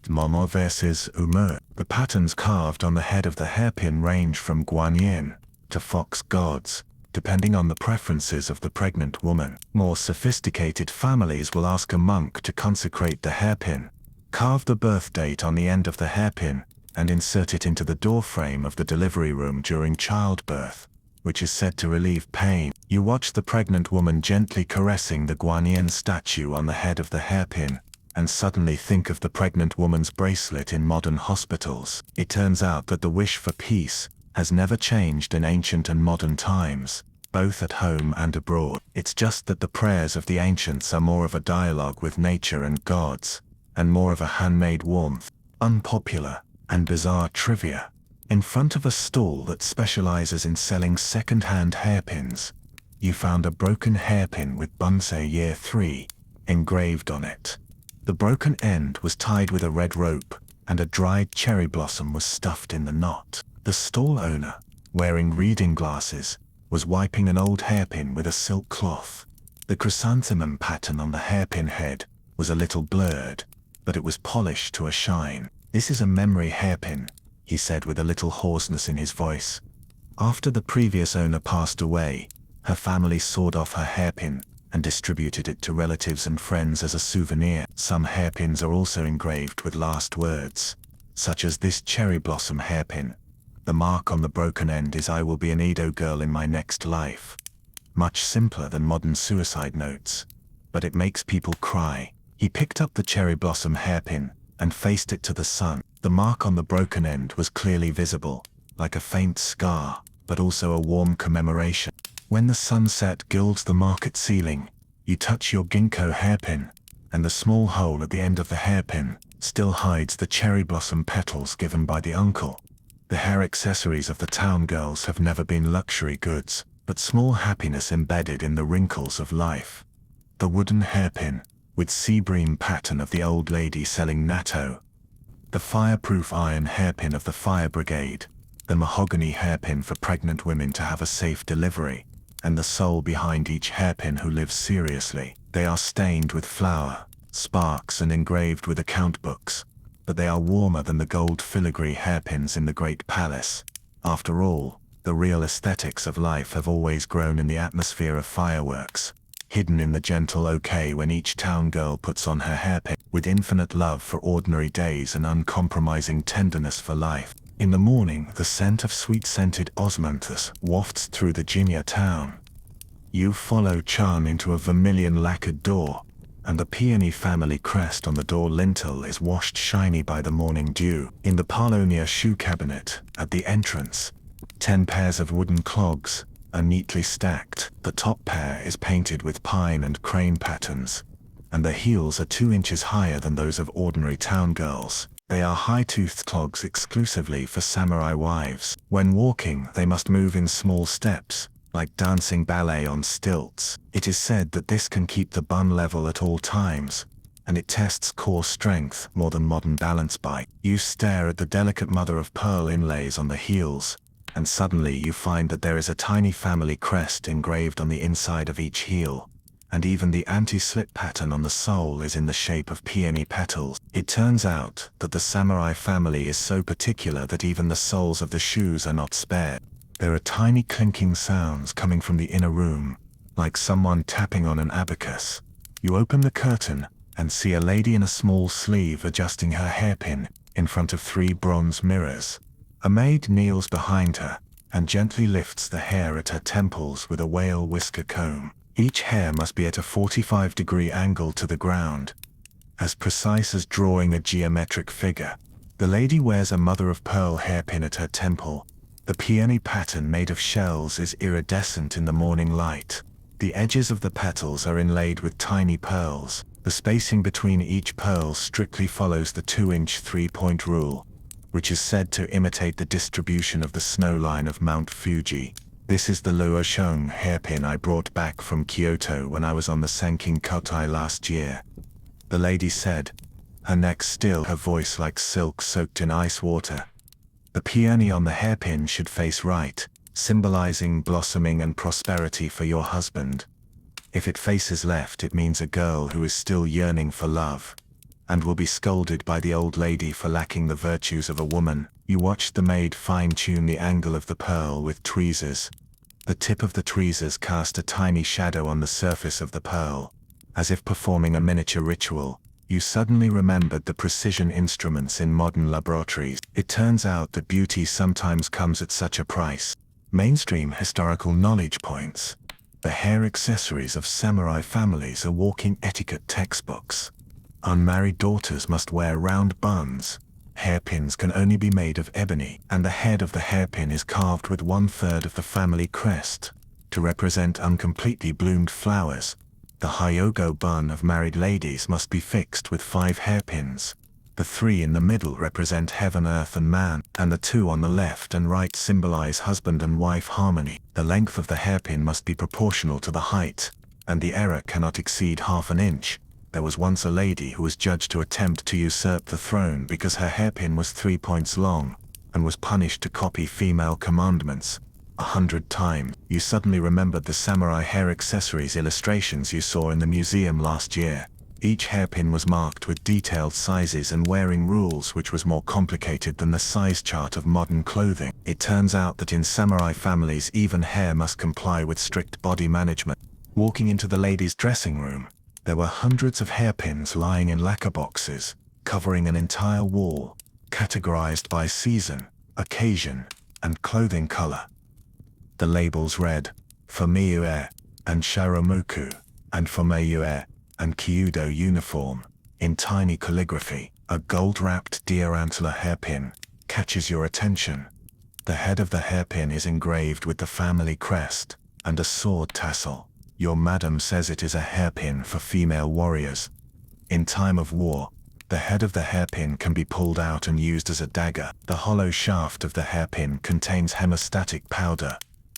Momo versus Umu. The patterns carved on the head of the hairpin range from Guan Yin to fox gods, depending on the preferences of the pregnant woman. More sophisticated families will ask a monk to consecrate the hairpin, carve the birth date on the end of the hairpin, and insert it into the doorframe of the delivery room during childbirth, which is said to relieve pain. You watch the pregnant woman gently caressing the Guan Yin statue on the head of the hairpin, and suddenly think of the pregnant woman's bracelet in modern hospitals. It turns out that the wish for peace has never changed in ancient and modern times, both at home and abroad. It's just that the prayers of the ancients are more of a dialogue with nature and gods, and more of a handmade warmth. Unpopular and bizarre trivia. In front of a stall that specializes in selling second-hand hairpins, you found a broken hairpin with Bunsei Year 3 engraved on it. The broken end was tied with a red rope, and a dried cherry blossom was stuffed in the knot. The stall owner, wearing reading glasses, was wiping an old hairpin with a silk cloth. The chrysanthemum pattern on the hairpin head was a little blurred, but it was polished to a shine. "This is a memory hairpin," he said with a little hoarseness in his voice. After the previous owner passed away, her family sawed off her hairpin and distributed it to relatives and friends as a souvenir. Some hairpins are also engraved with last words, such as this cherry blossom hairpin. The mark on the broken end is "I will be an Edo girl in my next life." Much simpler than modern suicide notes, but it makes people cry. He picked up the cherry blossom hairpin and faced it to the sun. The mark on the broken end was clearly visible, like a faint scar, but also a warm commemoration. When the sunset gilds the market ceiling, you touch your ginkgo hairpin, and the small hole at the end of the hairpin still hides the cherry blossom petals given by the uncle. The hair accessories of the town girls have never been luxury goods, but small happiness embedded in the wrinkles of life. The wooden hairpin, with sea bream pattern of the old lady selling natto. The fireproof iron hairpin of the fire brigade. The mahogany hairpin for pregnant women to have a safe delivery, and the soul behind each hairpin who lives seriously. They are stained with flour, sparks and engraved with account books, but they are warmer than the gold filigree hairpins in the Great Palace. After all, the real aesthetics of life have always grown in the atmosphere of fireworks, hidden in the gentle okay when each town girl puts on her hairpin, with infinite love for ordinary days and uncompromising tenderness for life. In the morning, the scent of sweet-scented osmanthus wafts through the Jinya town. You follow Chan into a vermilion lacquered door, and the peony family crest on the door lintel is washed shiny by the morning dew. In the Parlonia shoe cabinet, at the entrance, 10 pairs of wooden clogs are neatly stacked. The top pair is painted with pine and crane patterns, and the heels are 2 inches higher than those of ordinary town girls. They are high-toothed clogs exclusively for samurai wives. When walking, they must move in small steps, like dancing ballet on stilts. It is said that this can keep the bun level at all times, and it tests core strength more than modern balance bike. You stare at the delicate mother-of-pearl inlays on the heels, and suddenly you find that there is a tiny family crest engraved on the inside of each heel, and even the anti-slip pattern on the sole is in the shape of peony petals. It turns out that the samurai family is so particular that even the soles of the shoes are not spared. There are tiny clinking sounds coming from the inner room, like someone tapping on an abacus. You open the curtain and see a lady in a small sleeve adjusting her hairpin in front of 3 bronze mirrors. A maid kneels behind her and gently lifts the hair at her temples with a whale whisker comb. Each hair must be at a 45-degree angle to the ground, as precise as drawing a geometric figure. The lady wears a mother-of-pearl hairpin at her temple. The peony pattern made of shells is iridescent in the morning light. The edges of the petals are inlaid with tiny pearls. The spacing between each pearl strictly follows the 2-inch 3-point rule, which is said to imitate the distribution of the snow line of Mount Fuji. This is the Luosheng hairpin I brought back from Kyoto when I was on the Senkin Kotai last year. The lady said, her neck still, her voice like silk soaked in ice water. The peony on the hairpin should face right, symbolizing blossoming and prosperity for your husband. If it faces left, it means a girl who is still yearning for love, and will be scolded by the old lady for lacking the virtues of a woman. You watched the maid fine-tune the angle of the pearl with tweezers. The tip of the tweezers cast a tiny shadow on the surface of the pearl. As if performing a miniature ritual, you suddenly remembered the precision instruments in modern laboratories. It turns out that beauty sometimes comes at such a price. Mainstream historical knowledge points. The hair accessories of samurai families are walking etiquette textbooks. Unmarried daughters must wear round buns. Hairpins can only be made of ebony, and the head of the hairpin is carved with 1/3 of the family crest, to represent uncompletely bloomed flowers. The Hyogo bun of married ladies must be fixed with 5 hairpins. The 3 in the middle represent heaven, earth and man, and the 2 on the left and right symbolize husband and wife harmony. The length of the hairpin must be proportional to the height, and the error cannot exceed 1/2 inch. There was once a lady who was judged to attempt to usurp the throne because her hairpin was 3 points long, and was punished to copy female commandments 100 times. You suddenly remembered the samurai hair accessories illustrations you saw in the museum last year. Each hairpin was marked with detailed sizes and wearing rules, which was more complicated than the size chart of modern clothing. It turns out that in samurai families even hair must comply with strict body management. Walking into the ladies' dressing room, there were hundreds of hairpins lying in lacquer boxes, covering an entire wall, categorized by season, occasion, and clothing color. The labels read, for Miue and Sharamuku, and for Meiyue and Kyudo uniform, in tiny calligraphy. A gold-wrapped deer antler hairpin catches your attention. The head of the hairpin is engraved with the family crest, and a sword tassel. Your madam says it is a hairpin for female warriors. In time of war, the head of the hairpin can be pulled out and used as a dagger. The hollow shaft of the hairpin contains hemostatic powder.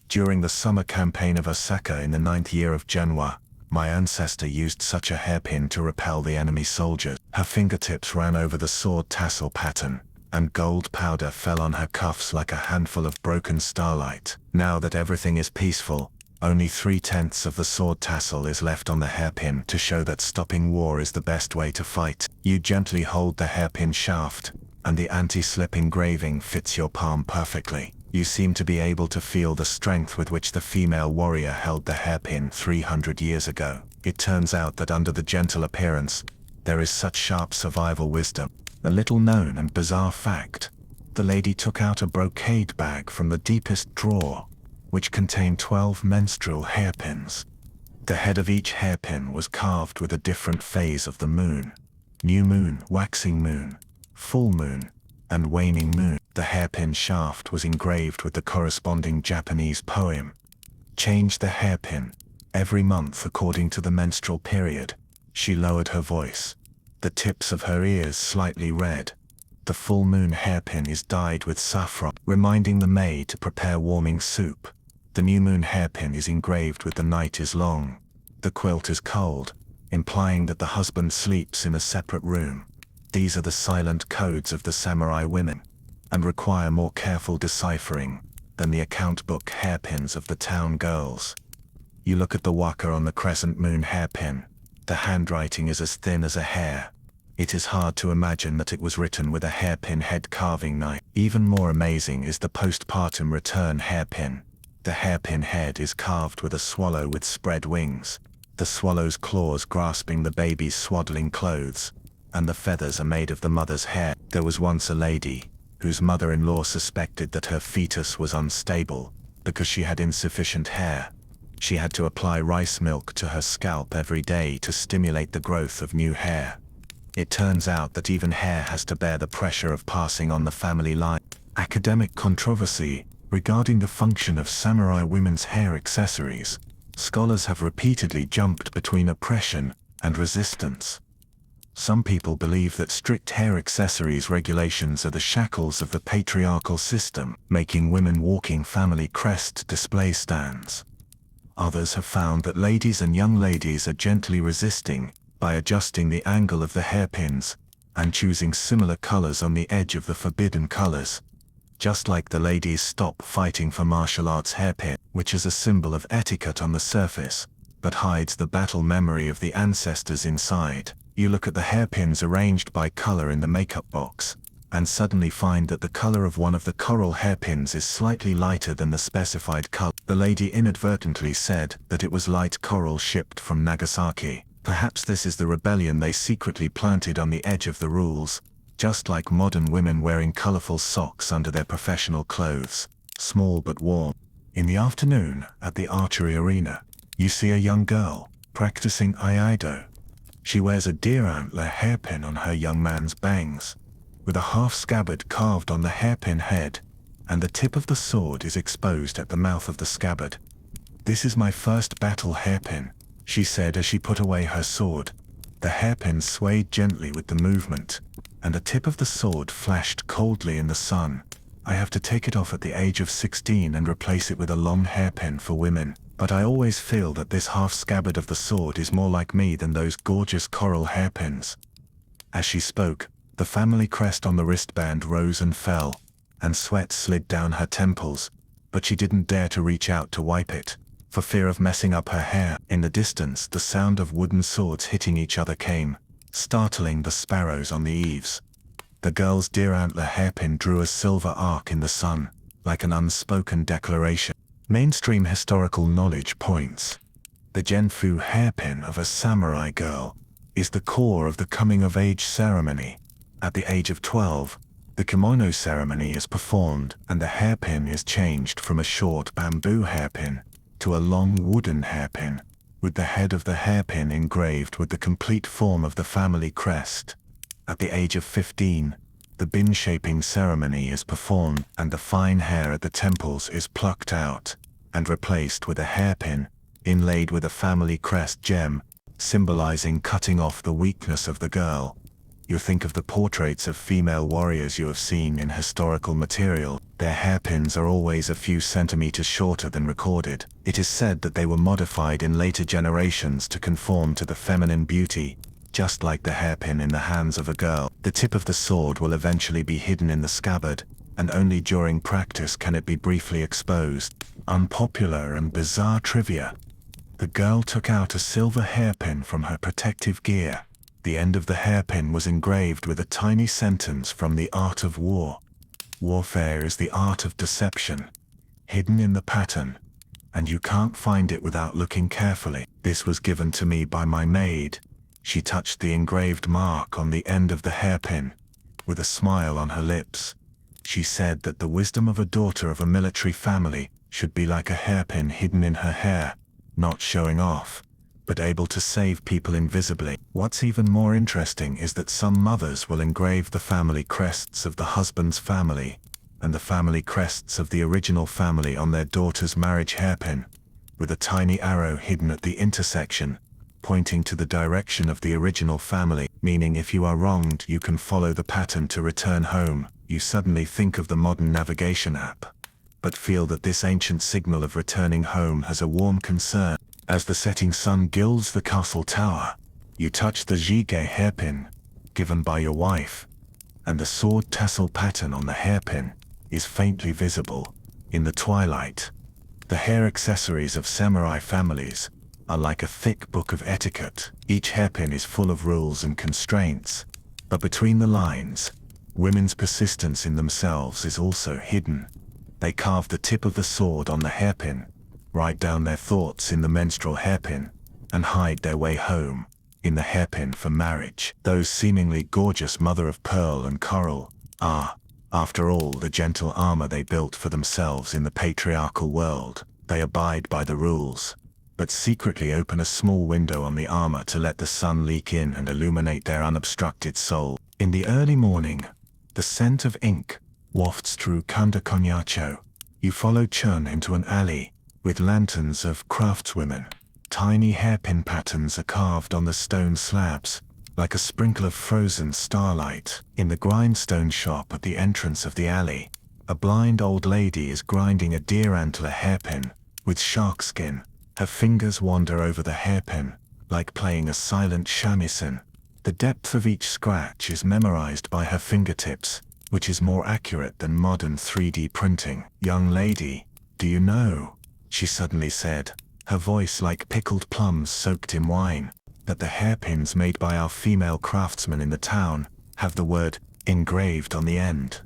During the summer campaign of Osaka in the 9th year of Genwa, my ancestor used such a hairpin to repel the enemy soldiers. Her fingertips ran over the sword tassel pattern, and gold powder fell on her cuffs like a handful of broken starlight. Now that everything is peaceful, only 3/10 of the sword tassel is left on the hairpin to show that stopping war is the best way to fight. You gently hold the hairpin shaft, and the anti-slip engraving fits your palm perfectly. You seem to be able to feel the strength with which the female warrior held the hairpin 300 years ago. It turns out that under the gentle appearance, there is such sharp survival wisdom. A little known and bizarre fact: the lady took out a brocade bag from the deepest drawer, which contained 12 menstrual hairpins. The head of each hairpin was carved with a different phase of the moon: new moon, waxing moon, full moon, and waning moon. The hairpin shaft was engraved with the corresponding Japanese poem, "Change the hairpin every month according to the menstrual period." She lowered her voice, the tips of her ears slightly red. The full moon hairpin is dyed with saffron, reminding the maid to prepare warming soup. The new moon hairpin is engraved with "the night is long, the quilt is cold," implying that the husband sleeps in a separate room. These are the silent codes of the samurai women, and require more careful deciphering than the account book hairpins of the town girls. You look at the waka on the crescent moon hairpin. The handwriting is as thin as a hair. It is hard to imagine that it was written with a hairpin head carving knife. Even more amazing is the postpartum return hairpin. The hairpin head is carved with a swallow with spread wings, the swallow's claws grasping the baby's swaddling clothes, and the feathers are made of the mother's hair. There was once a lady whose mother-in-law suspected that her fetus was unstable because she had insufficient hair. She had to apply rice milk to her scalp every day to stimulate the growth of new hair. It turns out that even hair has to bear the pressure of passing on the family line. Academic controversy regarding the function of samurai women's hair accessories. Scholars have repeatedly jumped between oppression and resistance. Some people believe that strict hair accessories regulations are the shackles of the patriarchal system, making women walking family crest display stands. Others have found that ladies and young ladies are gently resisting by adjusting the angle of the hairpins and choosing similar colors on the edge of the forbidden colors. Just like the ladies stop fighting for martial arts hairpin, which is a symbol of etiquette on the surface, but hides the battle memory of the ancestors inside. You look at the hairpins arranged by color in the makeup box, and suddenly find that the color of one of the coral hairpins is slightly lighter than the specified color. The lady inadvertently said that it was light coral shipped from Nagasaki. Perhaps this is the rebellion they secretly planted on the edge of the rules, just like modern women wearing colorful socks under their professional clothes, small but warm. In the afternoon, at the archery arena, you see a young girl practicing aikido. She wears a deer antler hairpin on her young man's bangs, with a half scabbard carved on the hairpin head, and the tip of the sword is exposed at the mouth of the scabbard. "This is my first battle hairpin," she said as she put away her sword. The hairpin swayed gently with the movement, and the tip of the sword flashed coldly in the sun. "I have to take it off at the age of 16 and replace it with a long hairpin for women. But I always feel that this half scabbard of the sword is more like me than those gorgeous coral hairpins." As she spoke, the family crest on the wristband rose and fell, and sweat slid down her temples, but she didn't dare to reach out to wipe it, for fear of messing up her hair. In the distance, the sound of wooden swords hitting each other came, startling the sparrows on the eaves. The girl's deer antler hairpin drew a silver arc in the sun, like an unspoken declaration. Mainstream historical knowledge points. The Genfu hairpin of a samurai girl is the core of the coming-of-age ceremony. At the age of 12, the kimono ceremony is performed and the hairpin is changed from a short bamboo hairpin to a long wooden hairpin, with the head of the hairpin engraved with the complete form of the family crest. At the age of 15, the bin-shaping ceremony is performed and the fine hair at the temples is plucked out and replaced with a hairpin inlaid with a family crest gem, symbolizing cutting off the weakness of the girl. You think of the portraits of female warriors you have seen in historical material. Their hairpins are always a few centimeters shorter than recorded. It is said that they were modified in later generations to conform to the feminine beauty, just like the hairpin in the hands of a girl. The tip of the sword will eventually be hidden in the scabbard, and only during practice can it be briefly exposed. Unpopular and bizarre trivia. The girl took out a silver hairpin from her protective gear. The end of the hairpin was engraved with a tiny sentence from The Art of War. "Warfare is the art of deception, hidden in the pattern, and you can't find it without looking carefully. This was given to me by my maid." She touched the engraved mark on the end of the hairpin, with a smile on her lips. She said that the wisdom of a daughter of a military family should be like a hairpin hidden in her hair, not showing off, but able to save people invisibly. What's even more interesting is that some mothers will engrave the family crests of the husband's family and the family crests of the original family on their daughter's marriage hairpin, with a tiny arrow hidden at the intersection, pointing to the direction of the original family, meaning if you are wronged you can follow the pattern to return home. You suddenly think of the modern navigation app, but feel that this ancient signal of returning home has a warm concern. As the setting sun gilds the castle tower, you touch the jjigae hairpin, given by your wife, and the sword tassel pattern on the hairpin is faintly visible in the twilight. The hair accessories of samurai families are like a thick book of etiquette. Each hairpin is full of rules and constraints, but between the lines, women's persistence in themselves is also hidden. They carve the tip of the sword on the hairpin, write down their thoughts in the menstrual hairpin, and hide their way home in the hairpin for marriage. Those seemingly gorgeous mother of pearl and coral are, after all, the gentle armor they built for themselves in the patriarchal world. They abide by the rules, but secretly open a small window on the armor to let the sun leak in and illuminate their unobstructed soul. In the early morning, the scent of ink wafts through Kanda Konyacho. You follow Chun into an alley with lanterns of craftswomen. Tiny hairpin patterns are carved on the stone slabs, like a sprinkle of frozen starlight. In the grindstone shop at the entrance of the alley, a blind old lady is grinding a deer antler hairpin with shark skin. Her fingers wander over the hairpin, like playing a silent shamisen. The depth of each scratch is memorized by her fingertips, which is more accurate than modern 3D printing. "Young lady, do you know," she suddenly said, her voice like pickled plums soaked in wine, "that the hairpins made by our female craftsmen in the town have the word engraved on the end?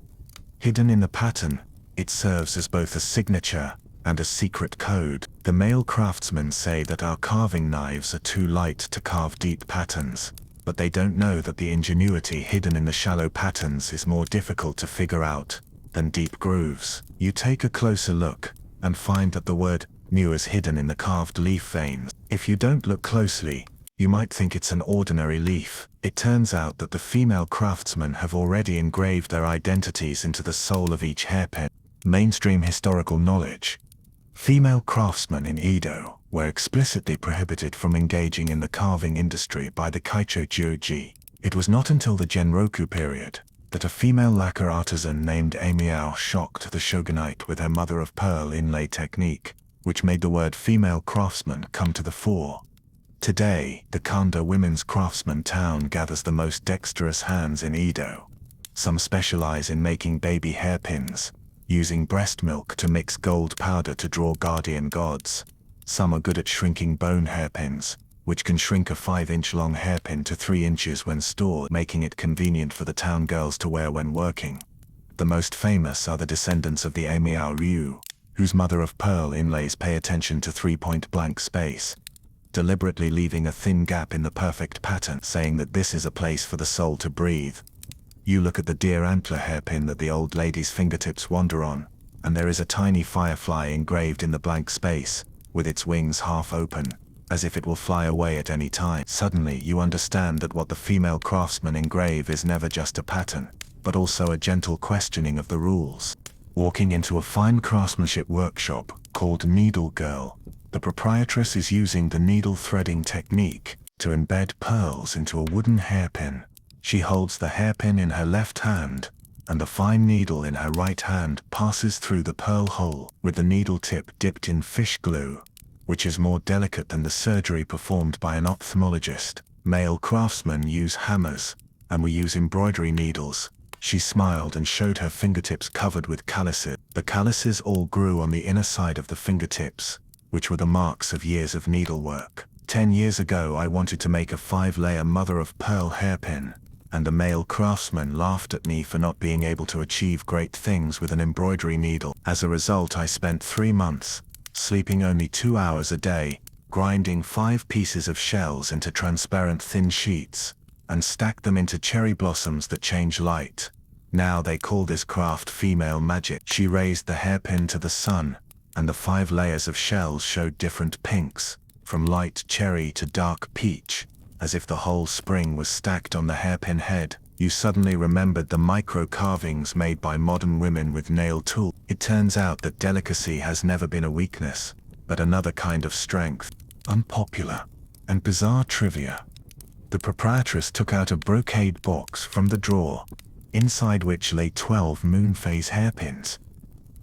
Hidden in the pattern, it serves as both a signature and a secret code. The male craftsmen say that our carving knives are too light to carve deep patterns, but they don't know that the ingenuity hidden in the shallow patterns is more difficult to figure out than deep grooves." You take a closer look and find that the word new is hidden in the carved leaf veins. If you don't look closely, you might think it's an ordinary leaf. It turns out that the female craftsmen have already engraved their identities into the soul of each hairpin. Mainstream historical knowledge. Female craftsmen in Edo were explicitly prohibited from engaging in the carving industry by the Kaicho Juji. It was not until the Genroku period that a female lacquer artisan named Amiao shocked the shogunate with her mother-of-pearl inlay technique, which made the word female craftsman come to the fore. Today, the Kanda women's craftsman town gathers the most dexterous hands in Edo. Some specialize in making baby hairpins, using breast milk to mix gold powder to draw guardian gods. Some are good at shrinking bone hairpins, which can shrink a 5-inch long hairpin to 3 inches when stored, making it convenient for the town girls to wear when working. The most famous are the descendants of the Amiao Ryu, whose mother-of-pearl inlays pay attention to 3-point blank space, deliberately leaving a thin gap in the perfect pattern, saying that this is a place for the soul to breathe. You look at the deer antler hairpin that the old lady's fingertips wander on, and there is a tiny firefly engraved in the blank space, with its wings half open, as if it will fly away at any time. Suddenly you understand that what the female craftsmen engrave is never just a pattern, but also a gentle questioning of the rules. Walking into a fine craftsmanship workshop called Needle Girl, the proprietress is using the needle threading technique to embed pearls into a wooden hairpin. She holds the hairpin in her left hand, and the fine needle in her right hand passes through the pearl hole with the needle tip dipped in fish glue, which is more delicate than the surgery performed by an ophthalmologist. Male craftsmen use hammers, and we use embroidery needles. She smiled and showed her fingertips covered with calluses. The calluses all grew on the inner side of the fingertips, which were the marks of years of needlework. 10 years ago I wanted to make a 5-layer mother-of-pearl hairpin, and the male craftsman laughed at me for not being able to achieve great things with an embroidery needle. As a result, I spent 3 months, sleeping only 2 hours a day, grinding 5 pieces of shells into transparent thin sheets, and stacked them into cherry blossoms that change light. Now they call this craft female magic. She raised the hairpin to the sun, and the 5 layers of shells showed different pinks, from light cherry to dark peach, as if the whole spring was stacked on the hairpin head. You suddenly remembered the micro-carvings made by modern women with nail tools. It turns out that delicacy has never been a weakness, but another kind of strength. Unpopular and bizarre trivia. The proprietress took out a brocade box from the drawer, inside which lay 12 moon phase hairpins.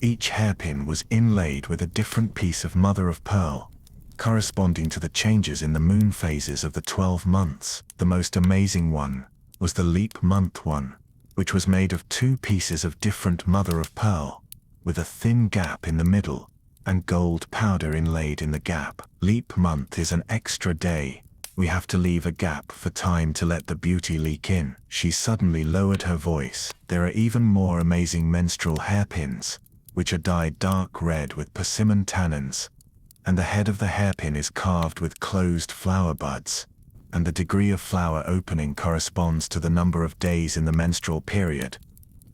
Each hairpin was inlaid with a different piece of mother-of-pearl, corresponding to the changes in the moon phases of the 12 months. The most amazing one was the leap month one, which was made of 2 pieces of different mother-of-pearl, with a thin gap in the middle, and gold powder inlaid in the gap. Leap month is an extra day. We have to leave a gap for time to let the beauty leak in. She suddenly lowered her voice. There are even more amazing menstrual hairpins, which are dyed dark red with persimmon tannins, and the head of the hairpin is carved with closed flower buds, and the degree of flower opening corresponds to the number of days in the menstrual period.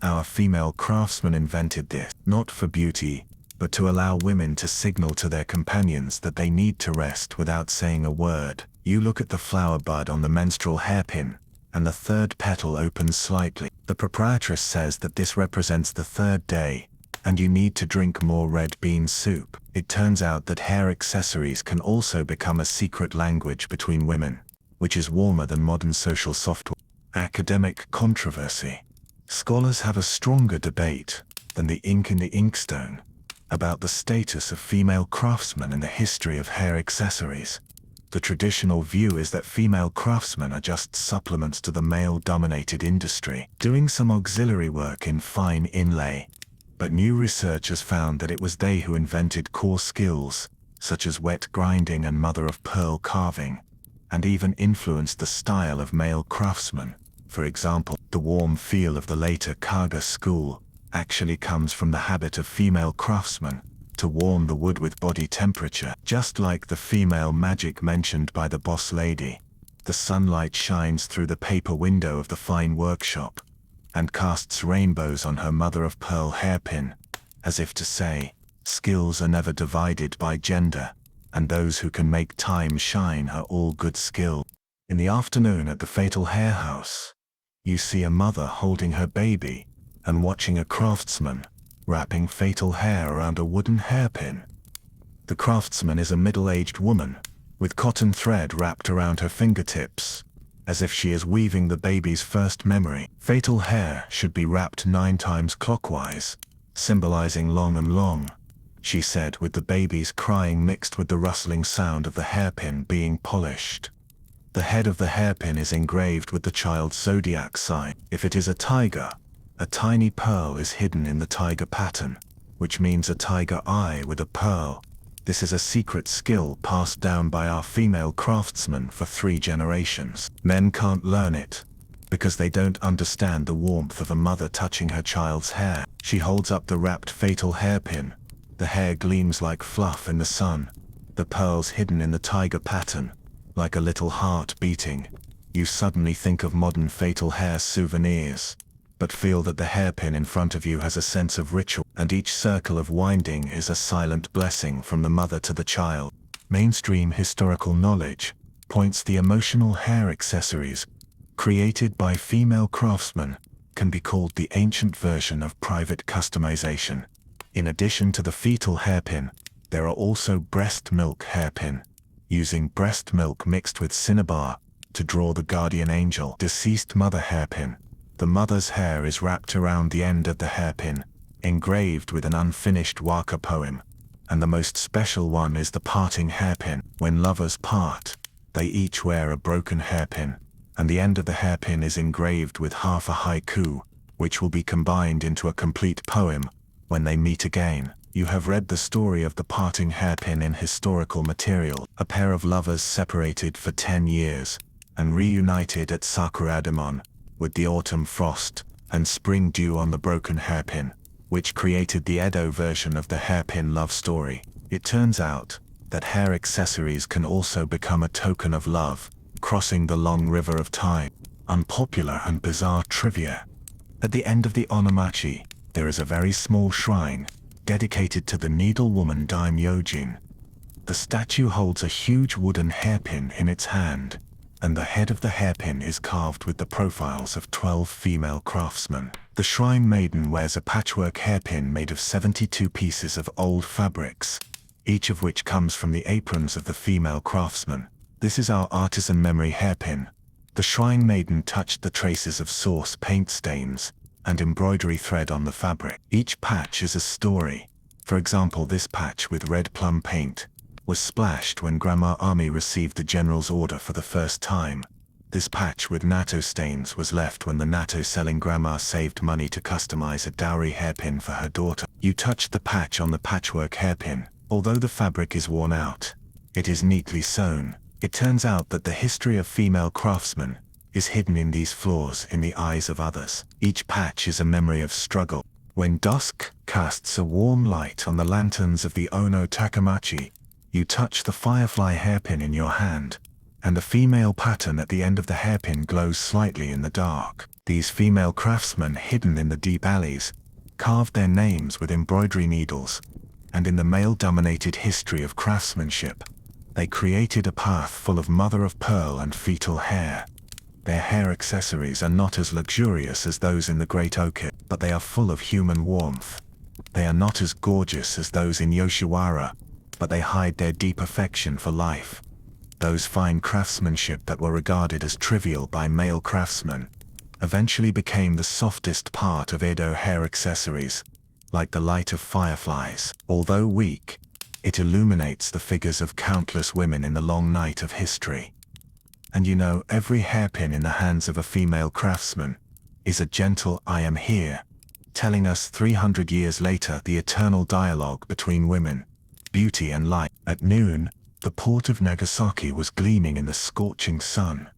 Our female craftsman invented this, not for beauty, but to allow women to signal to their companions that they need to rest without saying a word. You look at the flower bud on the menstrual hairpin, and the third petal opens slightly. The proprietress says that this represents the third day, and you need to drink more red bean soup. It turns out that hair accessories can also become a secret language between women, which is warmer than modern social software. Academic controversy. Scholars have a stronger debate than the ink in the inkstone about the status of female craftsmen in the history of hair accessories. The traditional view is that female craftsmen are just supplements to the male-dominated industry, doing some auxiliary work in fine inlay. But new research has found that it was they who invented core skills, such as wet grinding and mother-of-pearl carving, and even influenced the style of male craftsmen. For example, the warm feel of the later Kaga school actually comes from the habit of female craftsmen to warm the wood with body temperature. Just like the female magic mentioned by the boss lady, the sunlight shines through the paper window of the fine workshop and casts rainbows on her mother-of-pearl hairpin, as if to say, skills are never divided by gender, and those who can make time shine are all good skill. In the afternoon at the Fatal Hair House, you see a mother holding her baby and watching a craftsman wrapping fatal hair around a wooden hairpin. The craftsman is a middle-aged woman with cotton thread wrapped around her fingertips, as if she is weaving the baby's first memory. Fatal hair should be wrapped 9 times clockwise, symbolizing long and long, she said, with the baby's crying mixed with the rustling sound of the hairpin being polished. The head of the hairpin is engraved with the child's zodiac sign. If it is a tiger, a tiny pearl is hidden in the tiger pattern, which means a tiger eye with a pearl. This is a secret skill passed down by our female craftsmen for 3 generations. Men can't learn it, because they don't understand the warmth of a mother touching her child's hair. She holds up the wrapped fatal hairpin. The hair gleams like fluff in the sun, the pearls hidden in the tiger pattern, like a little heart beating. You suddenly think of modern fatal hair souvenirs, but feel that the hairpin in front of you has a sense of ritual, and each circle of winding is a silent blessing from the mother to the child. Mainstream historical knowledge points the emotional hair accessories created by female craftsmen can be called the ancient version of private customization. In addition to the fetal hairpin, there are also breast milk hairpin, using breast milk mixed with cinnabar to draw the guardian angel. Deceased mother hairpin. The mother's hair is wrapped around the end of the hairpin, engraved with an unfinished waka poem, and the most special one is the parting hairpin. When lovers part, they each wear a broken hairpin, and the end of the hairpin is engraved with half a haiku, which will be combined into a complete poem when they meet again. You have read the story of the parting hairpin in historical material. A pair of lovers separated for 10 years and reunited at Sakuradamon, with the autumn frost and spring dew on the broken hairpin, which created the Edo version of the hairpin love story. It turns out that hair accessories can also become a token of love, crossing the long river of time. Unpopular and bizarre trivia. At the end of the Onomachi, there is a very small shrine dedicated to the needlewoman Daimyojin. The statue holds a huge wooden hairpin in its hand, and the head of the hairpin is carved with the profiles of 12 female craftsmen. The shrine maiden wears a patchwork hairpin made of 72 pieces of old fabrics, each of which comes from the aprons of the female craftsmen. This is our artisan memory hairpin. The shrine maiden touched the traces of sauce paint stains and embroidery thread on the fabric. Each patch is a story. For example, this patch with red plum paint was splashed when Grandma Ami received the general's order for the first time. This patch with natto stains was left when the natto selling grandma saved money to customize a dowry hairpin for her daughter. You touched the patch on the patchwork hairpin. Although the fabric is worn out, it is neatly sewn. It turns out that the history of female craftsmen is hidden in these flaws in the eyes of others. Each patch is a memory of struggle. When dusk casts a warm light on the lanterns of the Ono Takamachi, you touch the firefly hairpin in your hand, and the female pattern at the end of the hairpin glows slightly in the dark. These female craftsmen hidden in the deep alleys carved their names with embroidery needles and in the male-dominated history of craftsmanship, they created a path full of mother-of-pearl and fetal hair. Their hair accessories are not as luxurious as those in the Great Orchid, but they are full of human warmth. They are not as gorgeous as those in Yoshiwara, but they hide their deep affection for life. Those fine craftsmanship that were regarded as trivial by male craftsmen eventually became the softest part of Edo hair accessories, like the light of fireflies. Although weak, it illuminates the figures of countless women in the long night of history. And you know, every hairpin in the hands of a female craftsman is a gentle "I am here," telling us 300 years later the eternal dialogue between women, beauty and light. At noon, the port of Nagasaki was gleaming in the scorching sun.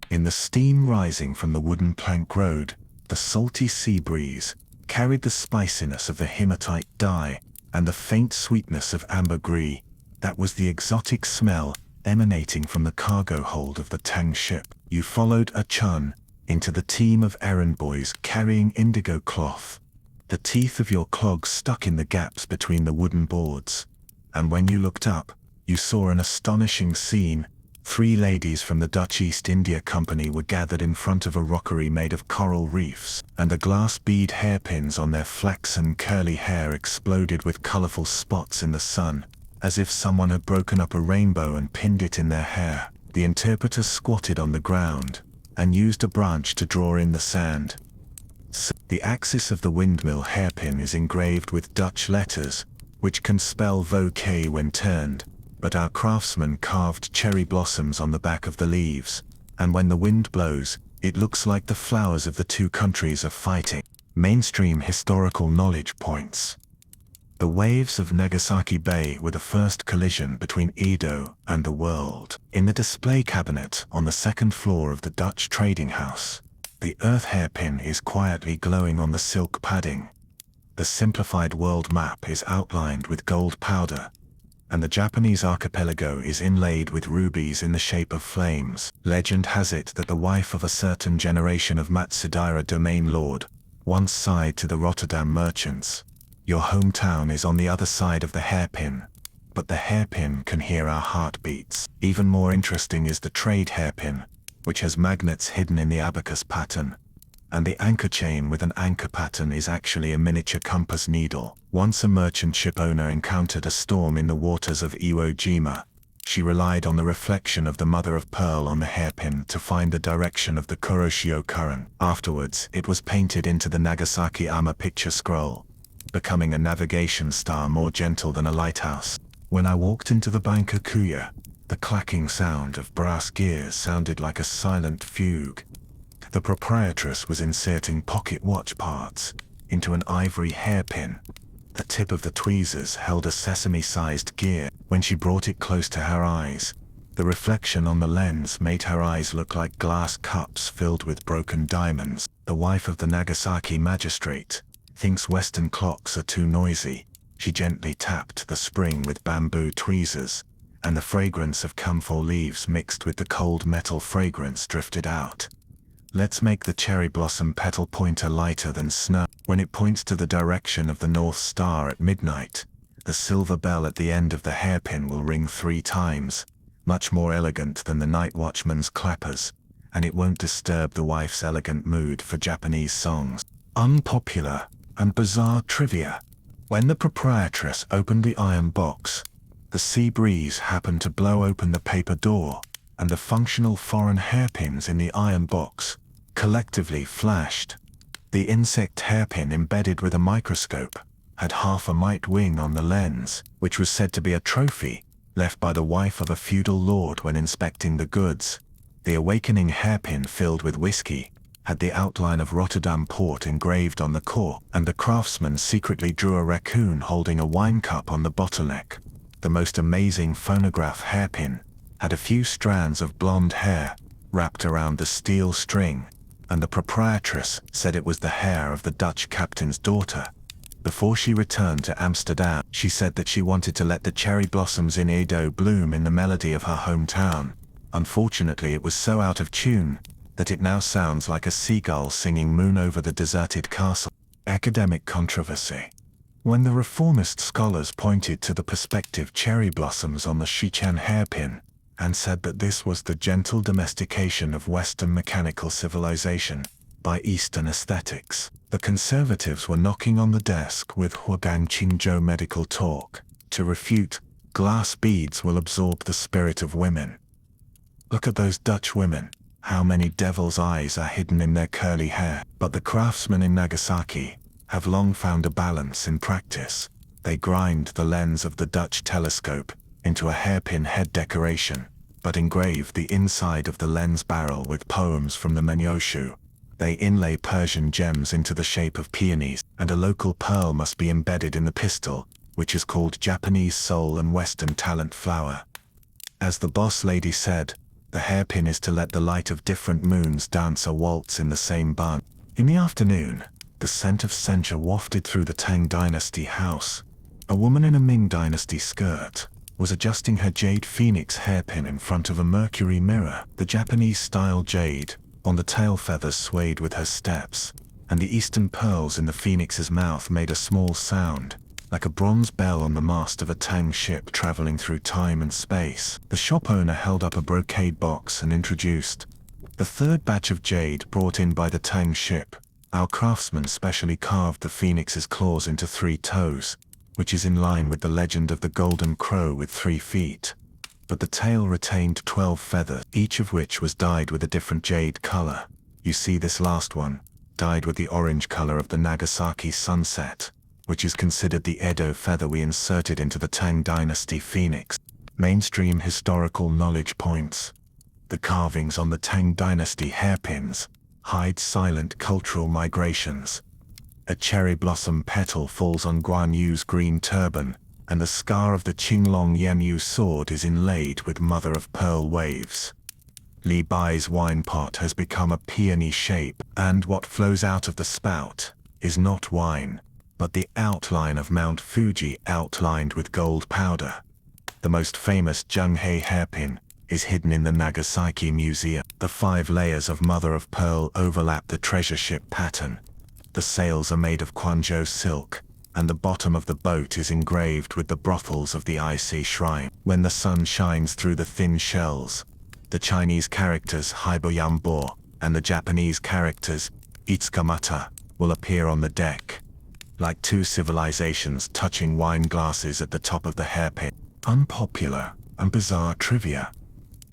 In the steam rising from the wooden plank road, the salty sea breeze carried the spiciness of the hematite dye and the faint sweetness of ambergris. That was the exotic smell emanating from the cargo hold of the Tang ship. You followed a chun into the team of errand boys carrying indigo cloth. The teeth of your clogs stuck in the gaps between the wooden boards, and when you looked up, you saw an astonishing scene. 3 ladies from the Dutch East India Company were gathered in front of a rockery made of coral reefs, and the glass bead hairpins on their flaxen curly hair exploded with colorful spots in the sun, as if someone had broken up a rainbow and pinned it in their hair. The interpreter squatted on the ground and used a branch to draw in the sand. The axis of the windmill hairpin is engraved with Dutch letters, which can spell "VOK" when turned, but our craftsmen carved cherry blossoms on the back of the leaves, and when the wind blows, it looks like the flowers of the 2 countries are fighting. Mainstream historical knowledge points. The waves of Nagasaki Bay were the first collision between Edo and the world. In the display cabinet on the 2nd floor of the Dutch trading house, the earth hairpin is quietly glowing on the silk padding. The simplified world map is outlined with gold powder, and the Japanese archipelago is inlaid with rubies in the shape of flames. Legend has it that the wife of a certain generation of Matsudaira domain lord once sighed to the Rotterdam merchants, "Your hometown is on the other side of the hairpin, but the hairpin can hear our heartbeats." Even more interesting is the trade hairpin, which has magnets hidden in the abacus pattern, and the anchor chain with an anchor pattern is actually a miniature compass needle. Once a merchant ship owner encountered a storm in the waters of Iwo Jima. She relied on the reflection of the mother of pearl on the hairpin to find the direction of the Kuroshio current. Afterwards, it was painted into the Nagasaki Ama picture scroll, becoming a navigation star more gentle than a lighthouse. When I walked into the Bankakuya, the clacking sound of brass gears sounded like a silent fugue. The proprietress was inserting pocket watch parts into an ivory hairpin. The tip of the tweezers held a sesame-sized gear. When she brought it close to her eyes, the reflection on the lens made her eyes look like glass cups filled with broken diamonds. The wife of the Nagasaki magistrate thinks Western clocks are too noisy. She gently tapped the spring with bamboo tweezers, and the fragrance of camphor leaves mixed with the cold metal fragrance drifted out. Let's make the cherry blossom petal pointer lighter than snow. When it points to the direction of the North Star at midnight, the silver bell at the end of the hairpin will ring 3 times, much more elegant than the night watchman's clappers, and it won't disturb the wife's elegant mood for Japanese songs. Unpopular and bizarre trivia. When the proprietress opened the iron box, the sea breeze happened to blow open the paper door, and the functional foreign hairpins in the iron box collectively flashed. The insect hairpin embedded with a microscope had half a mite wing on the lens, which was said to be a trophy left by the wife of a feudal lord when inspecting the goods. The awakening hairpin filled with whiskey had the outline of Rotterdam port engraved on the core, and the craftsman secretly drew a raccoon holding a wine cup on the bottleneck. The most amazing phonograph hairpin had a few strands of blonde hair wrapped around the steel string, and the proprietress said it was the hair of the Dutch captain's daughter. Before she returned to Amsterdam, she said that she wanted to let the cherry blossoms in Edo bloom in the melody of her hometown. Unfortunately, it was so out of tune that it now sounds like a seagull singing Moon over the deserted castle. Academic controversy. When the reformist scholars pointed to the perspective cherry blossoms on the Sichuan hairpin, and said that this was the gentle domestication of Western mechanical civilization by Eastern aesthetics, the conservatives were knocking on the desk with Huagang Qingzhou medical talk to refute glass beads will absorb the spirit of women. Look at those Dutch women. How many devil's eyes are hidden in their curly hair? But the craftsmen in Nagasaki have long found a balance in practice. They grind the lens of the Dutch telescope into a hairpin head decoration, but engrave the inside of the lens barrel with poems from the Menyoshu. They inlay Persian gems into the shape of peonies, and a local pearl must be embedded in the pistil, which is called Japanese soul and Western talent flower. As the boss lady said, the hairpin is to let the light of different moons dance a waltz in the same bun. In the afternoon, the scent of sencha wafted through the Tang Dynasty house. A woman in a Ming Dynasty skirt was adjusting her jade phoenix hairpin in front of a mercury mirror. The Japanese-style jade on the tail feathers swayed with her steps, and the eastern pearls in the phoenix's mouth made a small sound, like a bronze bell on the mast of a Tang ship traveling through time and space. The shop owner held up a brocade box and introduced the third batch of jade brought in by the Tang ship. Our craftsman specially carved the phoenix's claws into 3 toes, which is in line with the legend of the golden crow with 3 feet. But the tail retained 12 feathers, each of which was dyed with a different jade color. You see this last one, dyed with the orange color of the Nagasaki sunset, which is considered the Edo feather we inserted into the Tang Dynasty phoenix. Mainstream historical knowledge points. The carvings on the Tang Dynasty hairpins hide silent cultural migrations. A cherry blossom petal falls on Guan Yu's green turban, and the scar of the Qinglong Yanyu sword is inlaid with mother-of-pearl waves. Li Bai's wine pot has become a peony shape, and what flows out of the spout is not wine, but the outline of Mount Fuji outlined with gold powder. The most famous Zhenghai hairpin is hidden in the Nagasaki Museum. The 5 layers of mother-of-pearl overlap the treasure ship pattern. The sails are made of Quanzhou silk, and the bottom of the boat is engraved with the brothels of the icy shrine. When the sun shines through the thin shells, the Chinese characters Haiboyambo and the Japanese characters Itsukamata will appear on the deck, like 2 civilizations touching wine glasses at the top of the hairpin. Unpopular and bizarre trivia.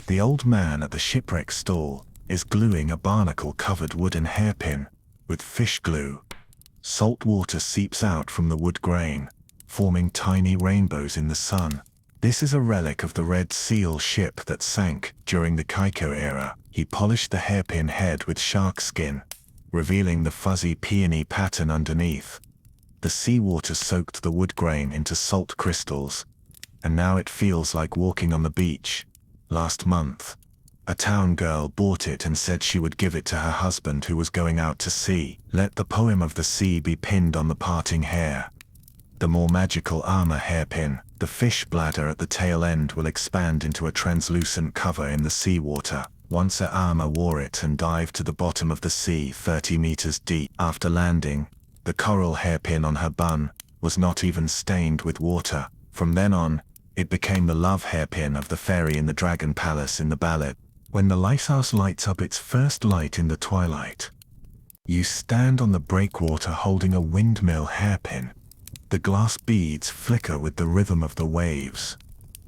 The old man at the shipwreck stall is gluing a barnacle-covered wooden hairpin with fish glue. Salt water seeps out from the wood grain, forming tiny rainbows in the sun. This is a relic of the Red Seal ship that sank during the Kaiko era. He polished the hairpin head with shark skin, revealing the fuzzy peony pattern underneath. The seawater soaked the wood grain into salt crystals, and now it feels like walking on the beach. Last month, a town girl bought it and said she would give it to her husband who was going out to sea. Let the poem of the sea be pinned on the parting hair. The more magical armor hairpin, the fish bladder at the tail end will expand into a translucent cover in the seawater. Once her armor wore it and dived to the bottom of the sea 30 meters deep. After landing, the coral hairpin on her bun was not even stained with water. From then on, it became the love hairpin of the fairy in the Dragon Palace in the ballad. When the lighthouse lights up its first light in the twilight, you stand on the breakwater holding a windmill hairpin. The glass beads flicker with the rhythm of the waves.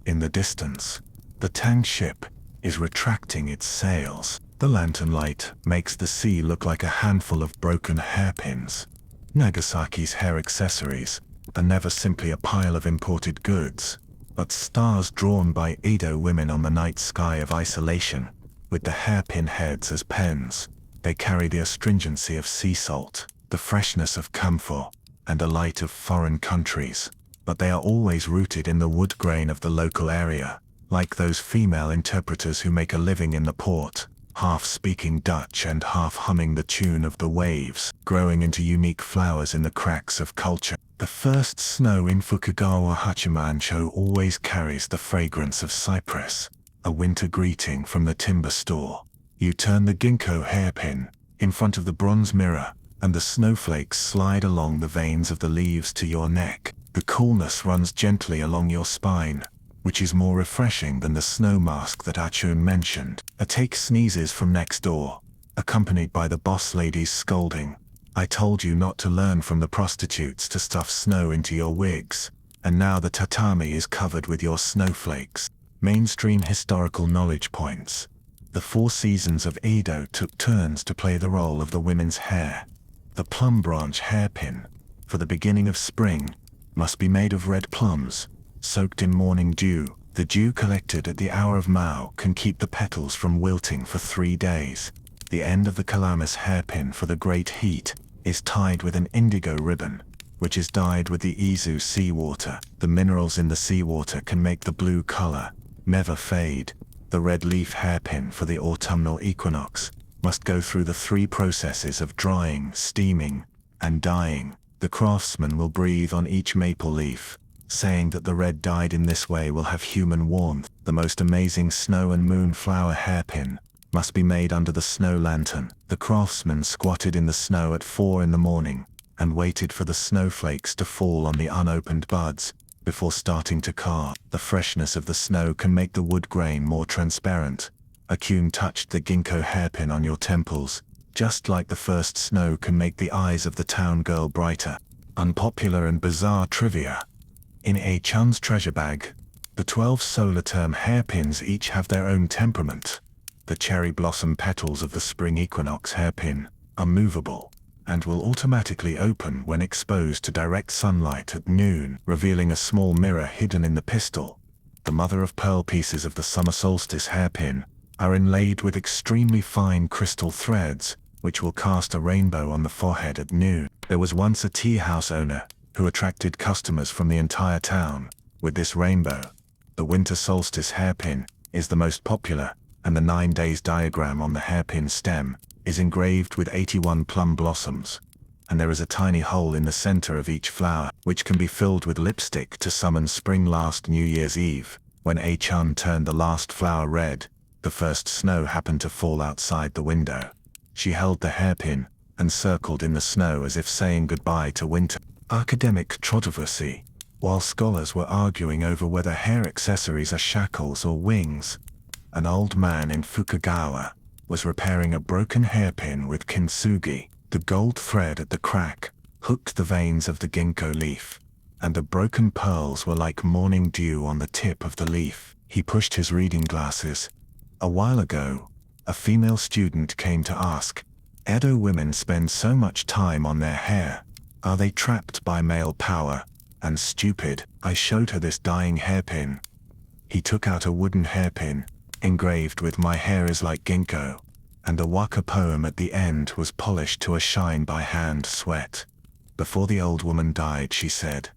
In the distance, the Tang ship is retracting its sails. The lantern light makes the sea look like a handful of broken hairpins. Nagasaki's hair accessories are never simply a pile of imported goods, but stars drawn by Edo women on the night sky of isolation. With the hairpin heads as pens, they carry the astringency of sea salt, the freshness of camphor, and the light of foreign countries. But they are always rooted in the wood grain of the local area, like those female interpreters who make a living in the port, half speaking Dutch and half humming the tune of the waves, growing into unique flowers in the cracks of culture. The first snow in Fukagawa Hachimancho always carries the fragrance of cypress, a winter greeting from the timber store. You turn the ginkgo hairpin in front of the bronze mirror, and the snowflakes slide along the veins of the leaves to your neck. The coolness runs gently along your spine, which is more refreshing than the snow mask that Achun mentioned. A take sneezes from next door, accompanied by the boss lady's scolding. I told you not to learn from the prostitutes to stuff snow into your wigs, and now the tatami is covered with your snowflakes. Mainstream historical knowledge points. The 4 seasons of Edo took turns to play the role of the women's hair. The plum branch hairpin, for the beginning of spring, must be made of red plums, soaked in morning dew. The dew collected at the hour of Mao can keep the petals from wilting for 3 days. The end of the calamus hairpin for the great heat is tied with an indigo ribbon, which is dyed with the Izu seawater. The minerals in the seawater can make the blue color never fade. The red leaf hairpin for the autumnal equinox must go through the 3 processes of drying, steaming, and dyeing. The craftsman will breathe on each maple leaf, saying that the red dyed in this way will have human warmth. The most amazing snow and moon flower hairpin must be made under the snow lantern. The craftsman squatted in the snow at 4 in the morning and waited for the snowflakes to fall on the unopened buds before starting to carve. The freshness of the snow can make the wood grain more transparent. Achun touched the ginkgo hairpin on your temples, just like the first snow can make the eyes of the town girl brighter. Unpopular and bizarre trivia. In A-chan's treasure bag, the 12 solar term hairpins each have their own temperament. The cherry blossom petals of the spring equinox hairpin are movable and will automatically open when exposed to direct sunlight at noon, revealing a small mirror hidden in the pistil. The mother-of-pearl pieces of the summer solstice hairpin are inlaid with extremely fine crystal threads, which will cast a rainbow on the forehead at noon. There was once a tea house owner who attracted customers from the entire town with this rainbow. The winter solstice hairpin is the most popular, and the 9 days diagram on the hairpin stem is engraved with 81 plum blossoms, and there is a tiny hole in the center of each flower, which can be filled with lipstick to summon spring. Last New Year's Eve, when A-chan turned the last flower red, the first snow happened to fall outside the window. She held the hairpin and circled in the snow as if saying goodbye to winter. Academic controversy. While scholars were arguing over whether hair accessories are shackles or wings, an old man in Fukagawa was repairing a broken hairpin with kintsugi. The gold thread at the crack hooked the veins of the ginkgo leaf, and the broken pearls were like morning dew on the tip of the leaf. He pushed his reading glasses. A while ago, a female student came to ask, "Edo women spend so much time on their hair. Are they trapped by male power and stupid?" I showed her this dying hairpin. He took out a wooden hairpin, engraved with "My hair is like ginkgo," and the waka poem at the end was polished to a shine by hand sweat. Before the old woman died, she said,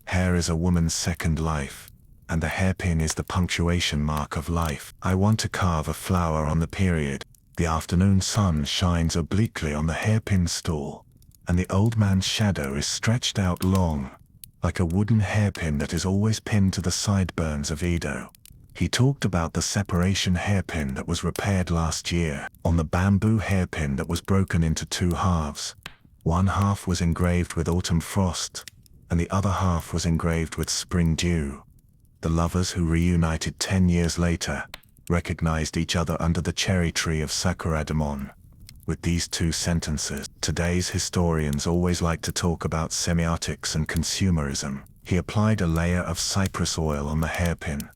"Hair is a woman's second life, and the hairpin is the punctuation mark of life. I want to carve a flower on the period." The afternoon sun shines obliquely on the hairpin stool, and the old man's shadow is stretched out long, like a wooden hairpin that is always pinned to the sideburns of Edo. He talked about the separation hairpin that was repaired last year on the bamboo hairpin that was broken into 2 halves. One half was engraved with autumn frost, and the other half was engraved with spring dew. The lovers who reunited 10 years later recognized each other under the cherry tree of Sakuradamon. With these 2 sentences, today's historians always like to talk about semiotics and consumerism. He applied a layer of cypress oil on the hairpin,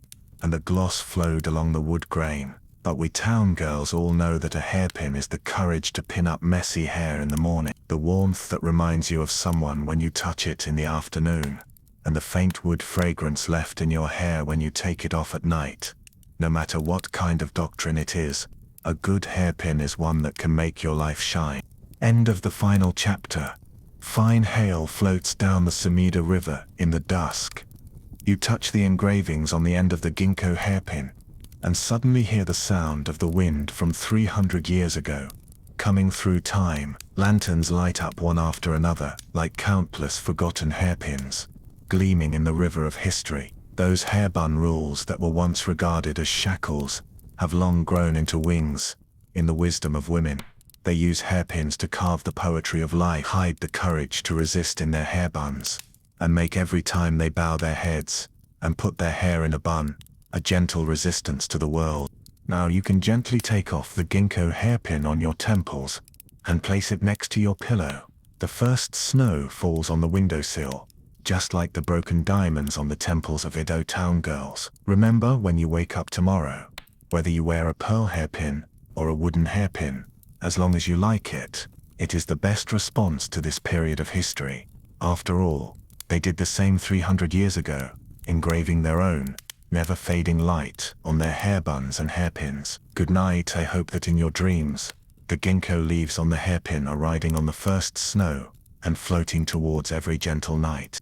and the gloss flowed along the wood grain. But we town girls all know that a hairpin is the courage to pin up messy hair in the morning, the warmth that reminds you of someone when you touch it in the afternoon, and the faint wood fragrance left in your hair when you take it off at night. No matter what kind of doctrine it is, a good hairpin is one that can make your life shine. End of the final chapter. Fine hail floats down the Sumida River in the dusk. You touch the engravings on the end of the ginkgo hairpin, and suddenly hear the sound of the wind from 300 years ago. Coming through time, lanterns light up one after another, like countless forgotten hairpins, gleaming in the river of history. Those hairbun rules that were once regarded as shackles have long grown into wings, in the wisdom of women. They use hairpins to carve the poetry of life, hide the courage to resist in their hair buns, and make every time they bow their heads and put their hair in a bun, a gentle resistance to the world. Now you can gently take off the ginkgo hairpin on your temples and place it next to your pillow. The first snow falls on the windowsill, just like the broken diamonds on the temples of Edo town girls. Remember, when you wake up tomorrow, whether you wear a pearl hairpin or a wooden hairpin, as long as you like it, it is the best response to this period of history. After all, they did the same 300 years ago, engraving their own, never-fading light on their hair buns and hairpins. Good night. I hope that in your dreams, the ginkgo leaves on the hairpin are riding on the first snow and floating towards every gentle night.